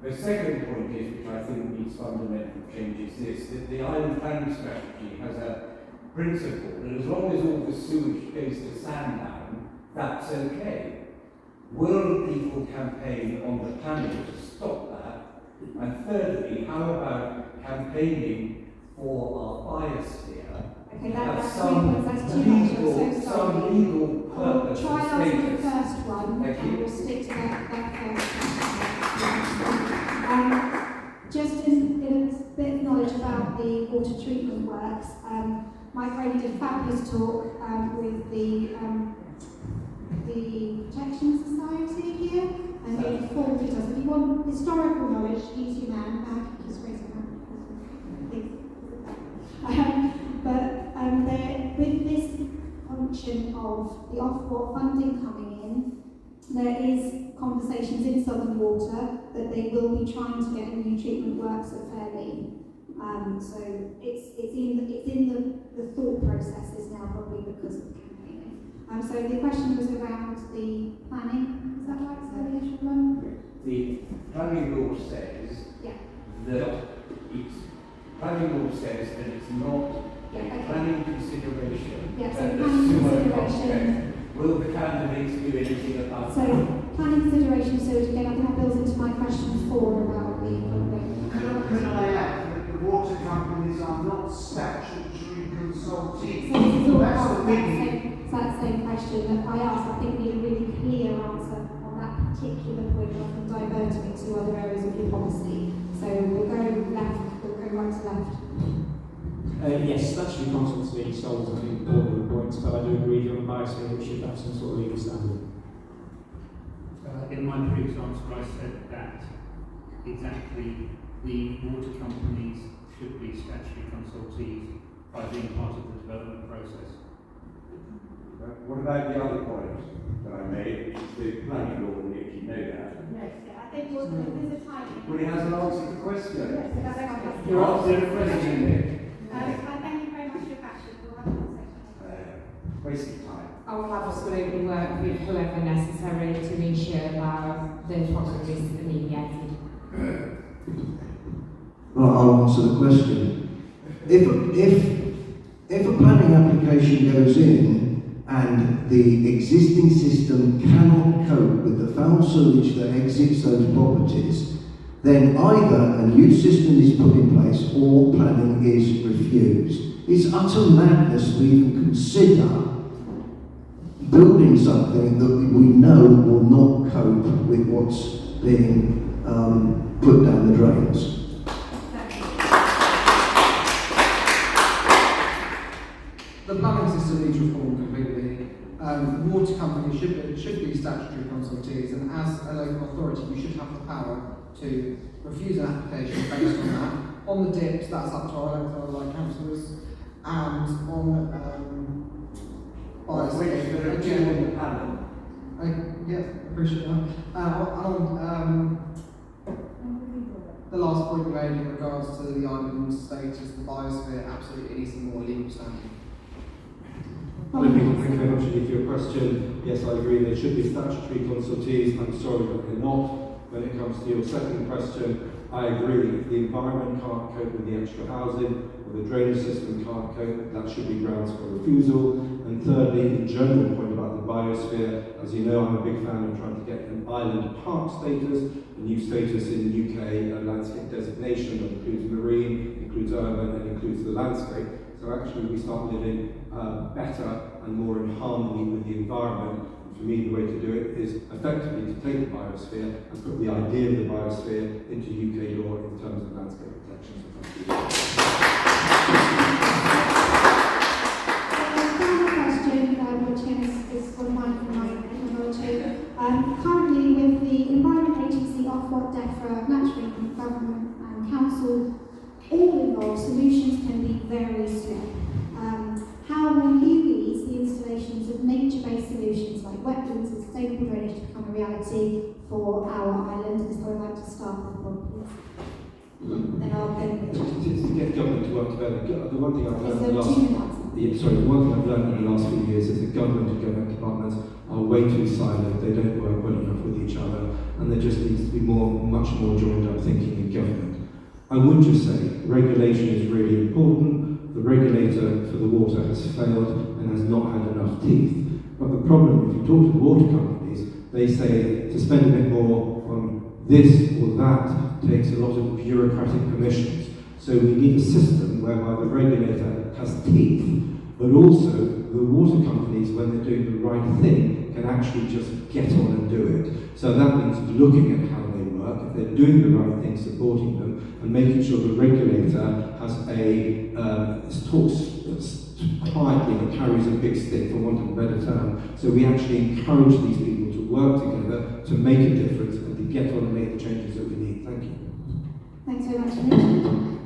The second point is, which I think needs fundamental change, is this: that the island planning strategy has a principle that as long as all the sewage goes to Sandown, that's okay. Will people campaign on the planning to stop that? And thirdly, how about campaigning for our biosphere? Okay, that's 2 points. That's too much. I'm so sorry. Some legal purpose. We'll try answering the first one, Thank and you. we'll stick to that first question. Just in a bit of knowledge about the water treatment works, Mike Brady did a fabulous talk with the Protection Society here, and he informed us. If you want historical knowledge, he's your man. Just raise your hand. With this function of the Ofwat funding coming in, there is conversations in Southern Water that they will be trying to get a new treatment works at Fairlea. So it's in the thought processes now, probably because of the campaigning. So the question was around the planning. Is that right? So the initial one? The planning law says that it's not a planning consideration. Yeah, so that the planning sewer consideration. Will the candidates do anything about So that? planning consideration. So again, I think that builds into my question 4 about the funding. Can I add that the water companies are not statutory consultees? So this is all That's part the of big that same question that I asked. I think we need a really clear answer on that particular point rather than diverting it to other areas of your policy. So we'll go right to left. Yes, statutory consultancy solves, I think, all of the points, but I do agree that on biosphere we should have some sort of legal standard. In my previous answer, I said that exactly the water companies should be statutory consultees by being part of the development process. What about the other point that I made, which is the planning law, if you know that? Yes, I think there's a time. Well, he hasn't answered the question. Yes, that's right. You answered the question, Nick. Thank you very much for your passion. We'll have a conversation. Wasting time. I will absolutely work with whoever necessary to ensure that the problem is alleviated. Well, I'll answer the question. If a planning application goes in and the existing system cannot cope with the foul sewage that exits those properties, then either a new system is put in place or planning is refused. It's utter madness to even consider building something that we know will not cope with what's being put down the drains. The planning system needs reform completely. Water companies should be statutory consultees, and as a local authority, you should have the power to refuse an application based on that. On the dips, that's up to our local authority councillors, and on Which there are two on the panel. yeah, appreciate that. The last point you made in regards to the island status, the biosphere, absolutely needs some more legal standing. Thank you very much indeed for your question. Yes, I agree, there should be statutory consultees. I'm sorry that they're not. When it comes to your second question, I agree. If the environment can't cope with the extra housing, or the drainage system can't cope, that should be grounds for refusal. And thirdly, the general point about the biosphere, as you know, I'm a big fan of trying to get an island park status, a new status in the UK, a landscape designation that includes marine, includes urban, and includes the landscape. So actually we start living better and more in harmony with the environment. And for me, the way to do it is effectively to take the biosphere and put the idea of the biosphere into UK law in terms of landscape protection. So thank you. Which is one of mine from my authority. Currently, with the Environment Agency, Ofwat, DEFRA, Natural Government and Council, all involved, solutions can be very slim. How will you ease the installations of nature-based solutions like wetlands and sustainable drainage to become a reality for our island? Is I would like to start with one, please. Then I'll go with To get government to work together, the one thing I've learned in the last... 2 minutes. The one thing I've learned in the last few years is that government and government departments are way too siloed. They don't work well enough with each other, and there just needs to be much more joined up thinking in government. I would just say regulation is really important. The regulator for the water has failed and has not had enough teeth. But the problem, if you talk to the water companies, they say to spend a bit more on this or that takes a lot of bureaucratic permissions. So we need a system whereby the regulator has teeth, but also the water companies, when they're doing the right thing, can actually just get on and do it. So that means looking at how they work, if they're doing the right thing, supporting them, and making sure the regulator has talks quietly but carries a big stick, for want of a better term. So we actually encourage these people to work together to make a difference and to get on and make the changes that we need. Thank you. Thanks very much, Richard.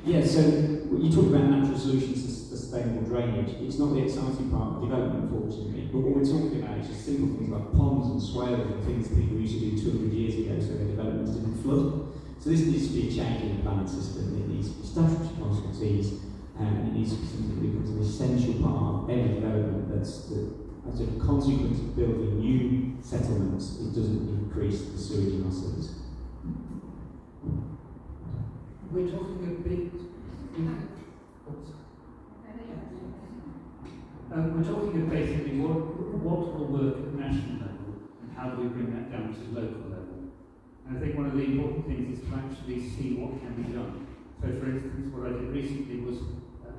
Yeah, so you talk about natural solutions to sustainable drainage. It's not the exciting part of development, unfortunately, but what we're talking about is just simple things like ponds and swales and things that people used to do 200 years ago so their developments didn't flood. So this needs to be a change in the planning system. It needs to be statutory consultees, and it needs to be something that becomes an essential part of any development as a consequence of building new settlements. It doesn't increase the sewage in our cities. We're talking a bit. We're talking of basically what will work at national level and how do we bring that down to local level. And I think one of the important things is to actually see what can be done. So for instance, what I did recently was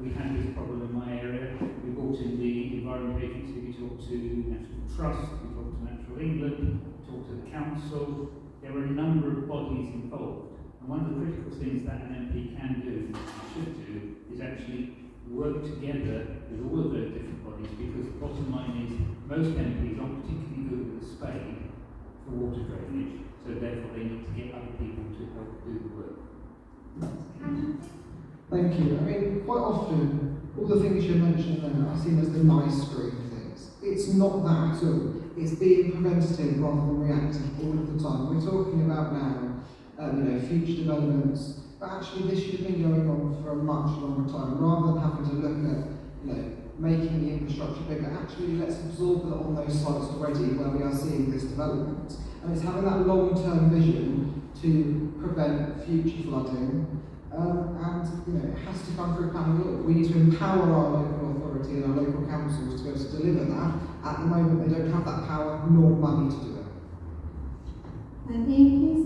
we had this problem in my area. We brought in the Environment Agency, we talked to National Trust, we talked to Natural England, we talked to the council. There were a number of bodies involved. And one of the critical things that an MP can do, should do, is actually work together with all of those different bodies, because the bottom line is most MPs aren't particularly good with a spade for water drainage, so therefore they need to get other people to help do the work. Thank you. I mean, quite often, all the things you mentioned then are seen as the nice green things. It's not that at all. It's being preventative rather than reactive all of the time. We're talking about now future developments, but actually this should have been going on for a much longer time, rather than having to look at, making the infrastructure bigger. Actually, let's absorb that on those sites already where we are seeing this development. And it's having that long-term vision to prevent future flooding, and it has to come through planning law. We need to empower our local authority and our local councils to be able to deliver that. At the moment, they don't have that power nor money to do it. Ian, please.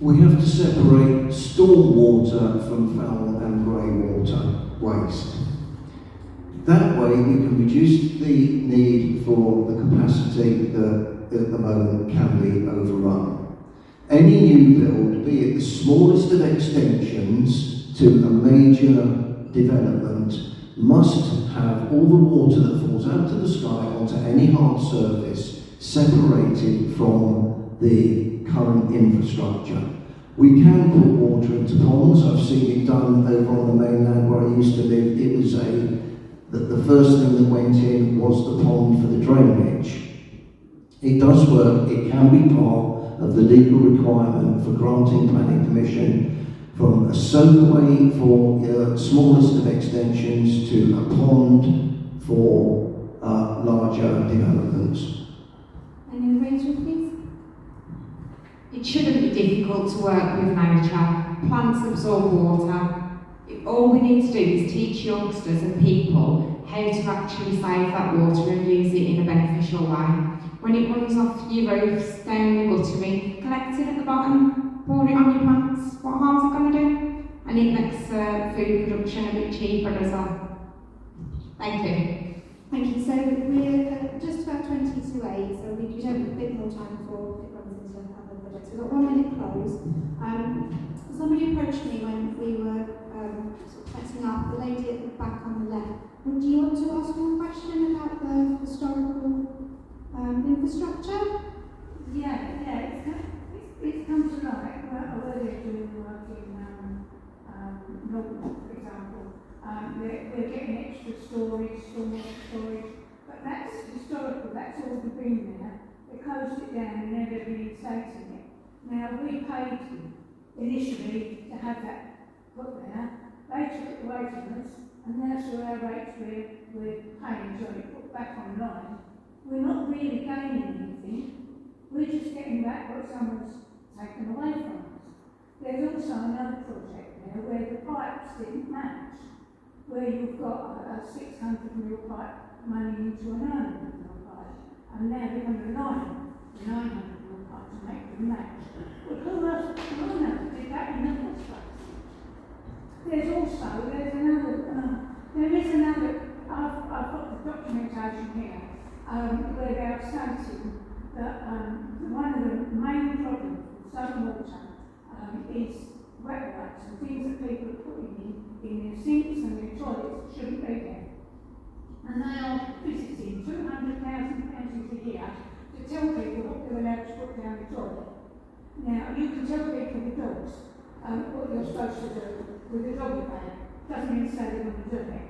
We have to separate storm water from foul and grey water waste. That way we can reduce the need for the capacity that at the moment can be overrun. Any new build, be it the smallest of extensions to a major development, must have all the water that falls out of the sky onto any hard surface separated from the current infrastructure. We can put water into ponds. I've seen it done over on the mainland where I used to live. It was the first thing that went in was the pond for the drainage. It does work. It can be part of the legal requirement for granting planning permission from a soakaway for smallest of extensions to a pond for larger developments. Any other answer, please? It shouldn't be difficult to work with nature. Plants absorb water. All we need to do is teach youngsters and people how to actually save that water and use it in a beneficial way. When it runs off your roofs, down your guttering, collect it at the bottom, pour it on your plants. What harm's it going to do? And it makes food production a bit cheaper as well. Thank you. Thank you. So we're just about 20 to 8, so we do have a bit more time before it runs into other projects. We've got 1 minute close. Somebody approached me when we were sort of setting up, the lady at the back on the left. Would you want to ask one question about the historical infrastructure? It's come to light. Well, earlier doing work in Norton, for example, we're getting extra storage, but that's historical, that's already been there. They closed it down and never reinstated it. Now, we paid initially to have that put there. They took it away from us, and now through our rates we're paying to it put back online. We're not really gaining anything. We're just getting back what someone's taken away from us. There's also another project there where the pipes didn't match, where you've got a 600mm pipe running into a 900mm pipe, and now they're going to line the 900mm pipe to make them match. But who else did that in the first place? There is another, I've got the documentation here, where they are stating that one of the main problems with southern water is wet wipes and things that people are putting in their sinks and their toilets shouldn't be there. And they are visiting £200,000 a year to tell people what they're allowed to put down the toilet. Now, you can tell people with dogs what you're supposed to do with a doggy bag. Doesn't mean to say they're going to do it.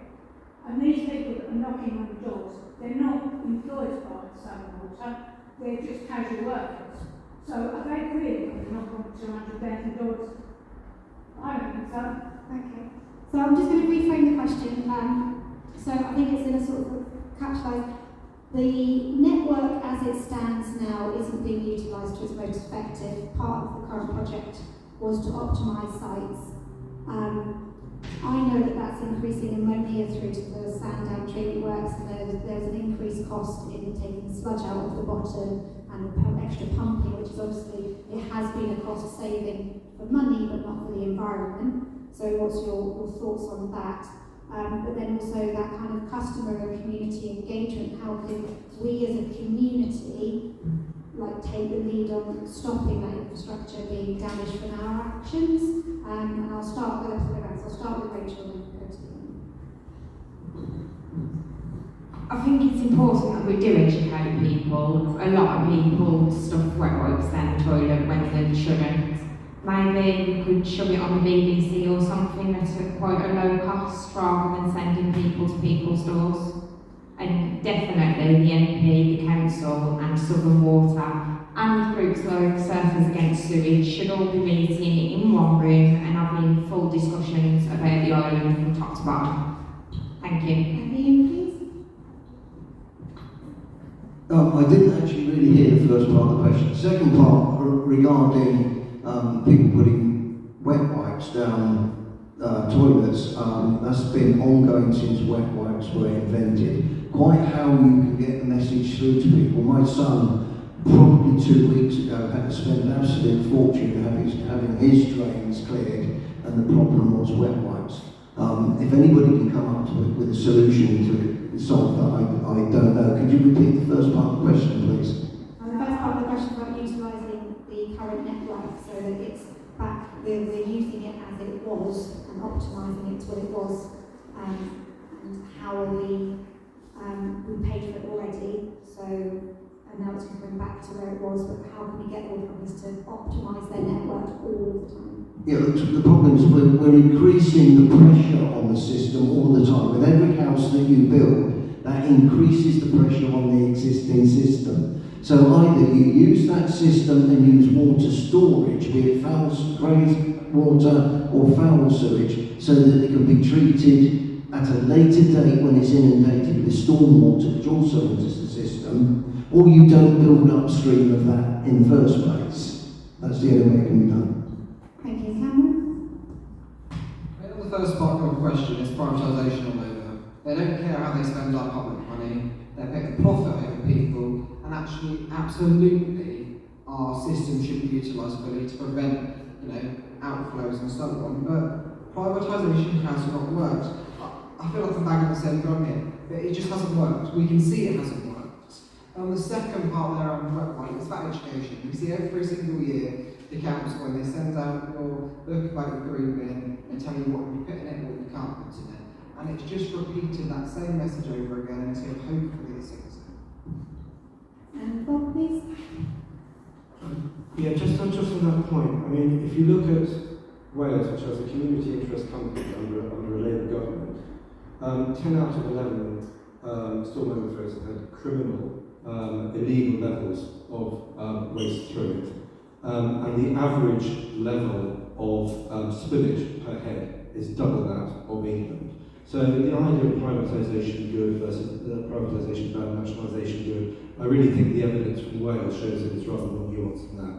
And these people that are knocking on the doors, they're not employed by Southern Water, they're just casual workers. So are they really going to knock on $200,000? I don't think so. Okay. So I'm just going to reframe the question. So I think it's in a sort of catch-like. The network as it stands now isn't being utilised to its most effective. Part of the current project was to optimise sites. I know that that's increasing ammonia through to the sand down treatment works, and there's an increased cost in taking sludge out of the bottom and extra pumping, which is obviously, it has been a cost saving for money but not for the environment. So what's your thoughts on that? But then also that kind of customer and community engagement, how can we as a community take the lead on stopping that infrastructure being damaged from our actions? And I'll start with Rachel and go to you. I think it's important that we do educate people. A lot of people stuff wet wipes down the toilet when they shouldn't. Maybe we could shove it on the BBC or something at quite a low cost rather than sending people to people's doors. And definitely the MP, the council and Southern Water and groups like Surfers Against Sewage should all be meeting in one room and having full discussions about the island from top to bottom. Thank you. Ian, please. I didn't actually really hear the first part of the question. The second part regarding people putting wet wipes down toilets, that's been ongoing since wet wipes were invented. Quite how you can get the message through to people. My son probably 2 weeks ago, had to spend an absolute fortune having his drains cleared, and the problem was wet wipes. If anybody can come up with a solution to solve that, I don't know. Could you repeat the first part of the question, please? And the first part of the question is about utilising the current network so that it's back, we're using it as it was and optimising it to what it was, and how are we paid for it already, so, and now it's going back to where it was, but how can we get all companies to optimise their network all the time? Yeah, the problem is we're increasing the pressure on the system all the time. With every house that you build, that increases the pressure on the existing system. So either you use that system and use water storage, be it foul grey water or foul sewage, so that it can be treated at a later date when it's inundated with storm water, which also enters the system, or you don't build upstream of that in the first place. That's the only way it can be done. Thank you, Cameron. On the first part of your question, it's privatisation all over. They don't care how they spend our public money, they pick the profit over people, and actually, absolutely, our system should be utilised fully to prevent, outflows and so on, but privatisation has not worked. I feel like I'm banging the same drum here, but it just hasn't worked. We can see it hasn't worked. The second part there on Wight Wight is about education. You see every single year the council, when they send out your book about your green bin, they tell you what you put in it, what you can't put in it. And it's just repeating that same message over again until hopefully it sinks in. And Bob, please. Yeah, just on that point, I mean, if you look at Wales, which has a community interest company under a Labour government, 10 out of 11 storm overflows have had criminal, illegal levels of waste through it. And the average level of spillage per head is double that of England. So the idea of privatisation good versus privatisation bad, nationalisation good, I really think the evidence from Wales shows that it's rather more nuanced than that.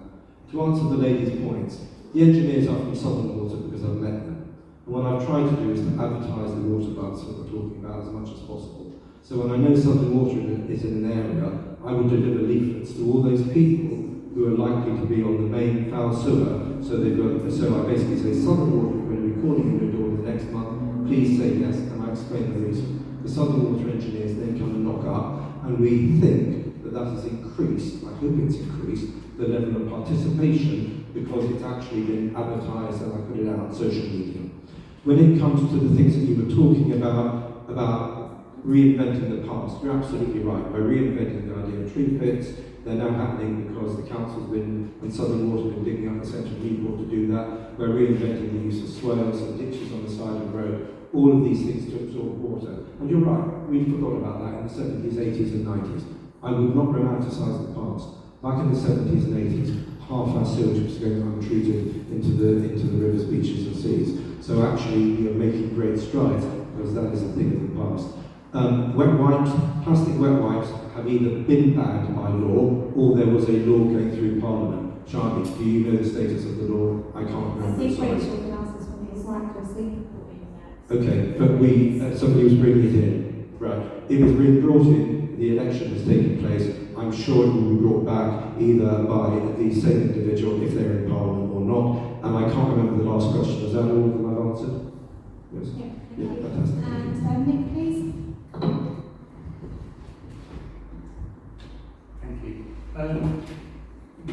To answer the lady's points, the engineers are from Southern Water because I've met them. And what I've tried to do is to advertise the water bugs that we're talking about as much as possible. So when I know Southern Water is in an area, I will deliver leaflets to all those people who are likely to be on the main foul sewer. So I basically say, Southern Water, we're going to be calling you your door in the next month, please say yes, and I explain the reason. The Southern Water engineers then come and knock up, and we think that has increased, I hope it's increased, the level of participation because it's actually been advertised and I put it out on social media. When it comes to the things that you were talking about reinventing the past, you're absolutely right. By reinventing the idea of tree pits, they're now happening because the council's been, and Southern Water's been digging up the central Newport to do that. We're reinventing the use of swales and ditches on the side of the road, all of these things to absorb water. And you're right, we forgot about that in the 70s, 80s and 90s. I would not romanticise the past. Back in the 70s and 80s, half our sewage was going untreated into the rivers, beaches and seas. So actually we are making great strides because that is a thing of the past. Plastic wet wipes have either been banned by law or there was a law going through Parliament. Charlie, do you know the status of the law? I can't remember. I think Rachel can answer this one, it's miraculously. Okay, but somebody was bringing it in. Right. It was being brought in, the election has taken place. I'm sure it will be brought back either by the same individual if they're in Parliament or not. And I can't remember the last question. Is that all of them I've answered? Yes. Yeah, Fantastic. and Nick, please. Thank you.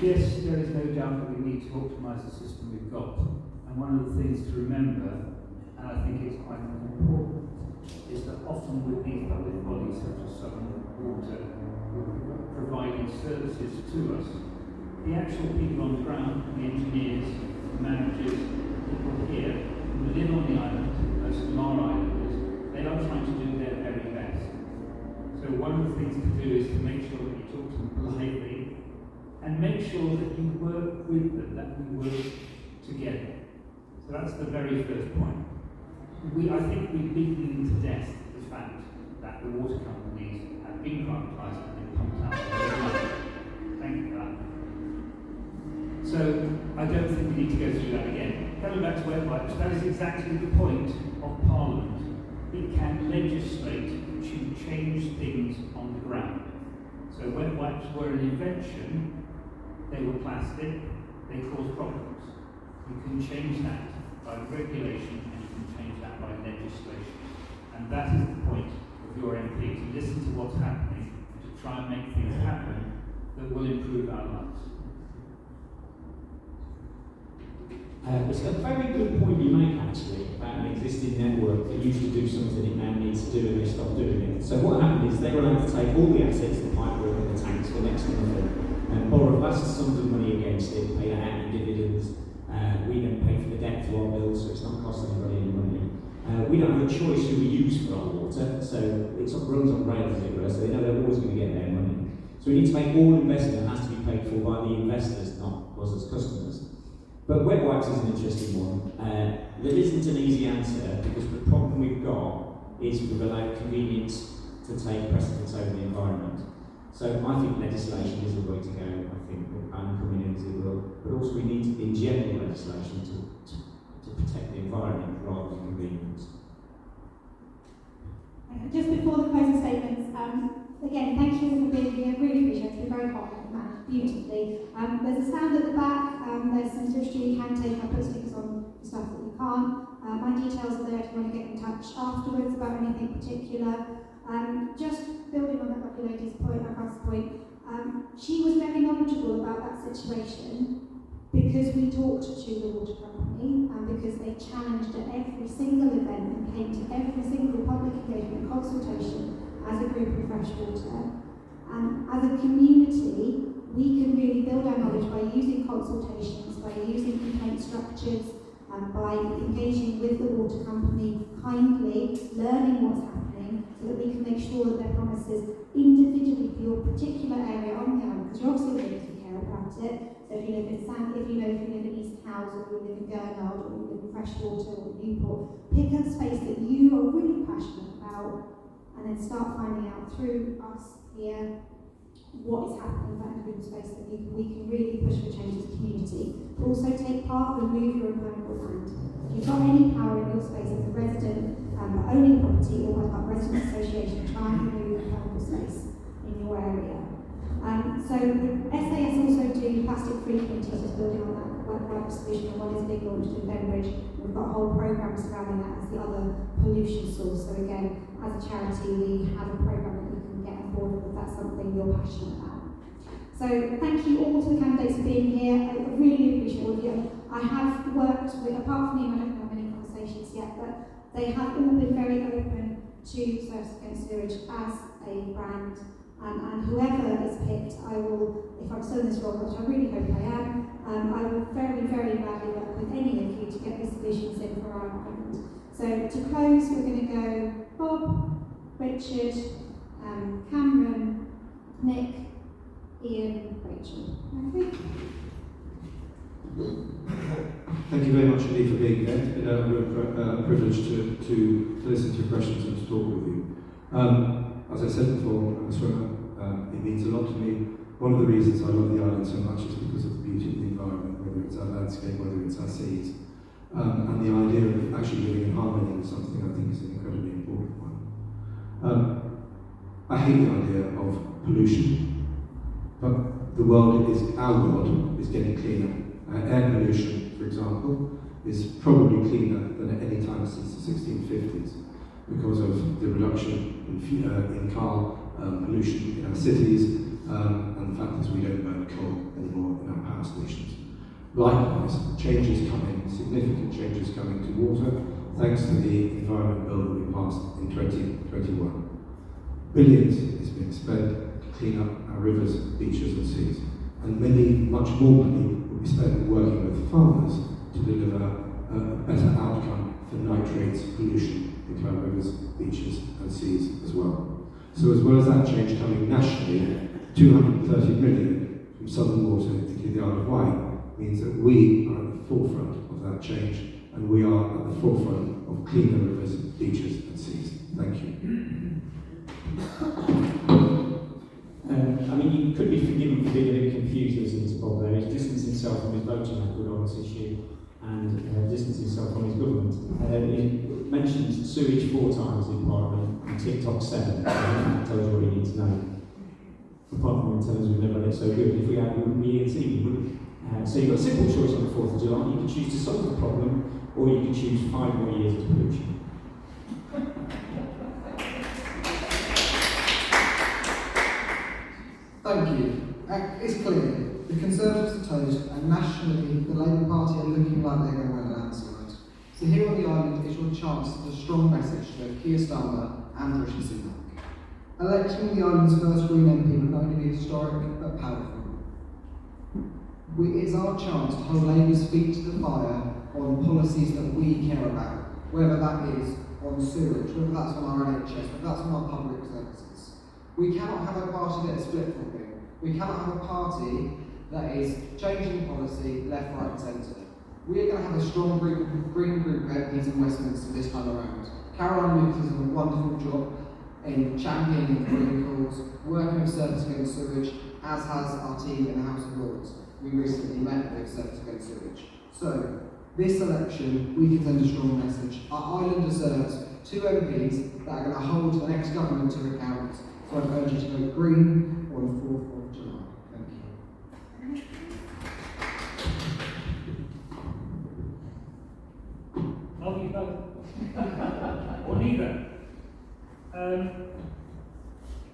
Yes, there is no doubt that we need to optimise the system we've got. And one of the things to remember, and I think it's quite important, is that often with these public bodies such as Southern Water providing services to us, the actual people on the ground, the engineers, the managers, people here who live on the island, most of them are islanders, they are trying to do their very best. So one of the things to do is to make sure that you talk to them politely and make sure that you work with them, that we work together. So that's the very first point. I think we've beaten to death the fact that the water companies have been privatised and been pumped out of money. Thank you for that. So I don't think we need to go through that again. Coming back to wet wipes, that is exactly the point of Parliament. It can legislate to change things on the ground. So wet wipes were an invention, they were plastic, they caused problems. You can change that by regulation and you can change that by legislation. And that is the point of your MP, to listen to what's happening and to try and make things happen that will improve our lives. It's a very good point you make actually about an existing network that used to do something it now needs to do and they stopped doing it. So what happened is they were allowed to take all the assets, the pipework and the tanks for next to nothing and borrow vast sums of money against it, pay that out in dividends. We then pay for the debt to our bills, so it's not costing anybody any money. We don't have a choice who we use for our water, so it runs on rails as it were, so they know they're always going to get their money. So we need to make all investment has to be paid for by the investors, not us as customers. But wet wipes is an interesting one. There isn't an easy answer because the problem we've got is we've allowed convenience to take precedence over the environment. So I think legislation is the way to go. I think and coming in as it will, but also we need in general legislation to protect the environment rather than convenience. Just before the closing statements, again, thank you all for being here. Really appreciate it. It's been very hot and managed beautifully. There's a stand at the back. There's some suggestions you can take. I put stickers on the stuff that you can't. My details are there if you want to get in touch afterwards about anything particular. Just building on that lovely lady's point, Anna's point, she was very knowledgeable about that situation because we talked to the water company and because they challenged at every single event and came to every single public engagement consultation as a group of freshwater. And as a community, we can really build our knowledge by using consultations, by using complaint structures, and by engaging with the water company kindly, learning what's happening, so that we can make sure that their promises individually for your particular area on the island, because you're obviously going to care about it. So if you live in East Cowes, or you live in Gurnard, or you live in Freshwater, or Newport, pick a space that you are really passionate about, and then start finding out through us here what is happening in that individual space, that we can really push for change as a community. But also take part and move your impermeable land. If you've got any power in your space as a resident, owning property or like our resident association, try and move impermeable space in your area. So the SAS also do plastic-free communities, just building on that wet wipe solution. One is being launched in Benbridge. We've got a whole programme surrounding that as the other pollution source. So again, as a charity, we have a programme that you can get on board with if that's something you're passionate about. So thank you all to the candidates for being here. I really appreciate all of you. I have worked with, apart from me, I don't have many conversations yet, but they have all been very open to Service Against Sewage as a brand. And whoever is picked, I will, if I'm still in this role, which I really hope I am, I will very, very gladly work with any of you to get these solutions in for our island. So to close, we're going to go Bob, Richard, Cameron, Nick, Ian, Rachel. Okay. Thank you very much indeed for being here. It's been a real privilege to listen to your questions and to talk with you. As I said before, I'm a swimmer. It means a lot to me. One of the reasons I love the island so much is because of the beauty of the environment, whether it's our landscape, whether it's our seas. And the idea of actually living in harmony with something I think is an incredibly important one. I hate the idea of pollution, but our world is getting cleaner. Air pollution, for example, is probably cleaner than at any time since the 1650s because of the reduction in car pollution in our cities and the fact that we don't burn coal anymore in our power stations. Likewise, significant changes coming to water, thanks to the Environment Bill that we passed in 2021. Billions is being spent to clean up our rivers, beaches and seas, and much more money will be spent working with farmers to deliver a better outcome for nitrates pollution into our rivers, beaches and seas as well. So as well as that change coming nationally, 230 million from Southern Water, particularly the Isle of Wight, means that we are at the forefront of that change, and we are at the forefront of cleaner rivers, beaches and seas. Thank you. You could be forgiven for being a bit confused listening to Bob there. He's distanced himself from his voting record on this issue and distanced himself from his government. He mentioned sewage 4 times in Parliament and TikTok 7. That tells you what you need to know. apart from them telling us we've never had it so good. If we had, we wouldn't be here we wouldn't. So you've got a simple choice on the 4th of July. You can choose to solve the problem, or you can choose 5 more years of pollution. Thank you. It's clear. The Conservatives are toast, and nationally, the Labour Party are looking like they're going to win a landslide. So here on the island is your chance to send a strong message to both Keir Starmer and Rishi Sunak. Electing the island's first Green MP would not only be historic, but powerful. It's our chance to hold Labour's feet to the fire on policies that we care about, whether that is on sewage, whether that's on our NHS, whether that's on our public services. We cannot have a party that is flip-flopping. We cannot have a party that is changing policy left, right and centre. We are going to have a strong green group of MPs in Westminster this time around. Caroline Lucas has done a wonderful job in championing the green cause, working with Service Against Sewage, as has our team in the House of Lords. We recently met with Service Against Sewage. So, this election, we can send a strong message. Our island deserves 2 MPs that are going to hold the next government to account. So I urge you to vote Green on the 4th of July. Thank you. I'll be both. Or neither.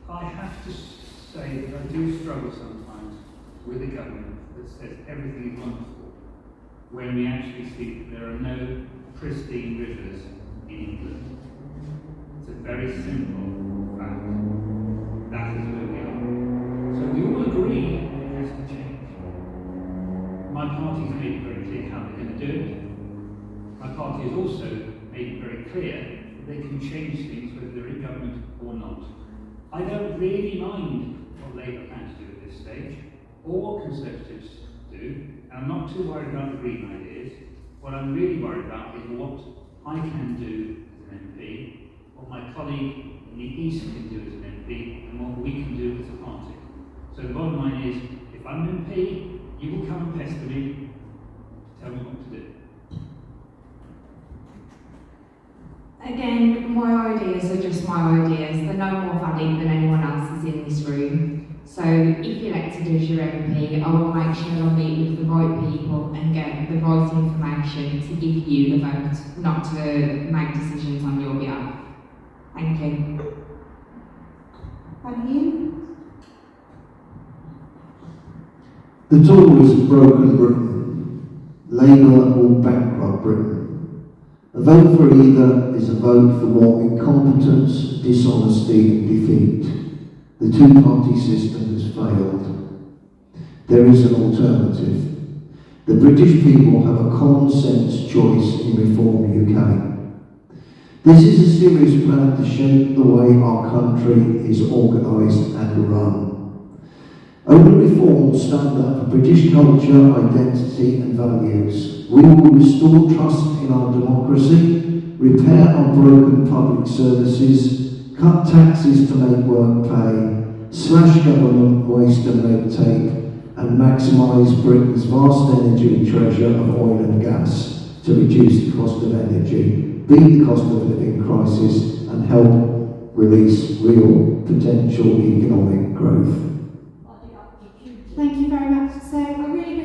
I have to say that I do struggle sometimes with a government that says everything is wonderful, when we actually see that there are no pristine rivers in England. It's a very simple fact. That is where we are. So we all agree that it has to change. My party's made it very clear how they're going to do it. My party has also made it very clear that they can change things whether they're in government or not. I don't really mind what Labour plans to do at this stage, or what Conservatives do, and I'm not too worried about the Green ideas. What I'm really worried about is what I can do as an MP, what my colleague in the East can do as an MP, and what we can do as a party. So the bottom line is, if I'm an MP, you will come and pester me, tell me what to do. Again, my ideas are just my ideas. They're no more valid than anyone else's in this room. So if you're elected as your MP, I will make sure I meet with the right people and get the right information to give you the vote, not to make decisions on your behalf. Thank you. Thank you. The Tories have broken Britain. Labour will bankrupt Britain. A vote for either is a vote for more incompetence, dishonesty and defeat. The two-party system has failed. There is an alternative. The British people have a common sense choice in Reform UK. This is a serious plan to shape the way our country is organised and run. Only Reform will stand up for British culture, identity and values. We will restore trust in our democracy, repair our broken public services, cut taxes to make work pay, slash government waste and red tape, and maximise Britain's vast energy treasure of oil and gas to reduce the cost of energy, beat the cost of living crisis, and help release real potential economic growth. Thank you very much. So I really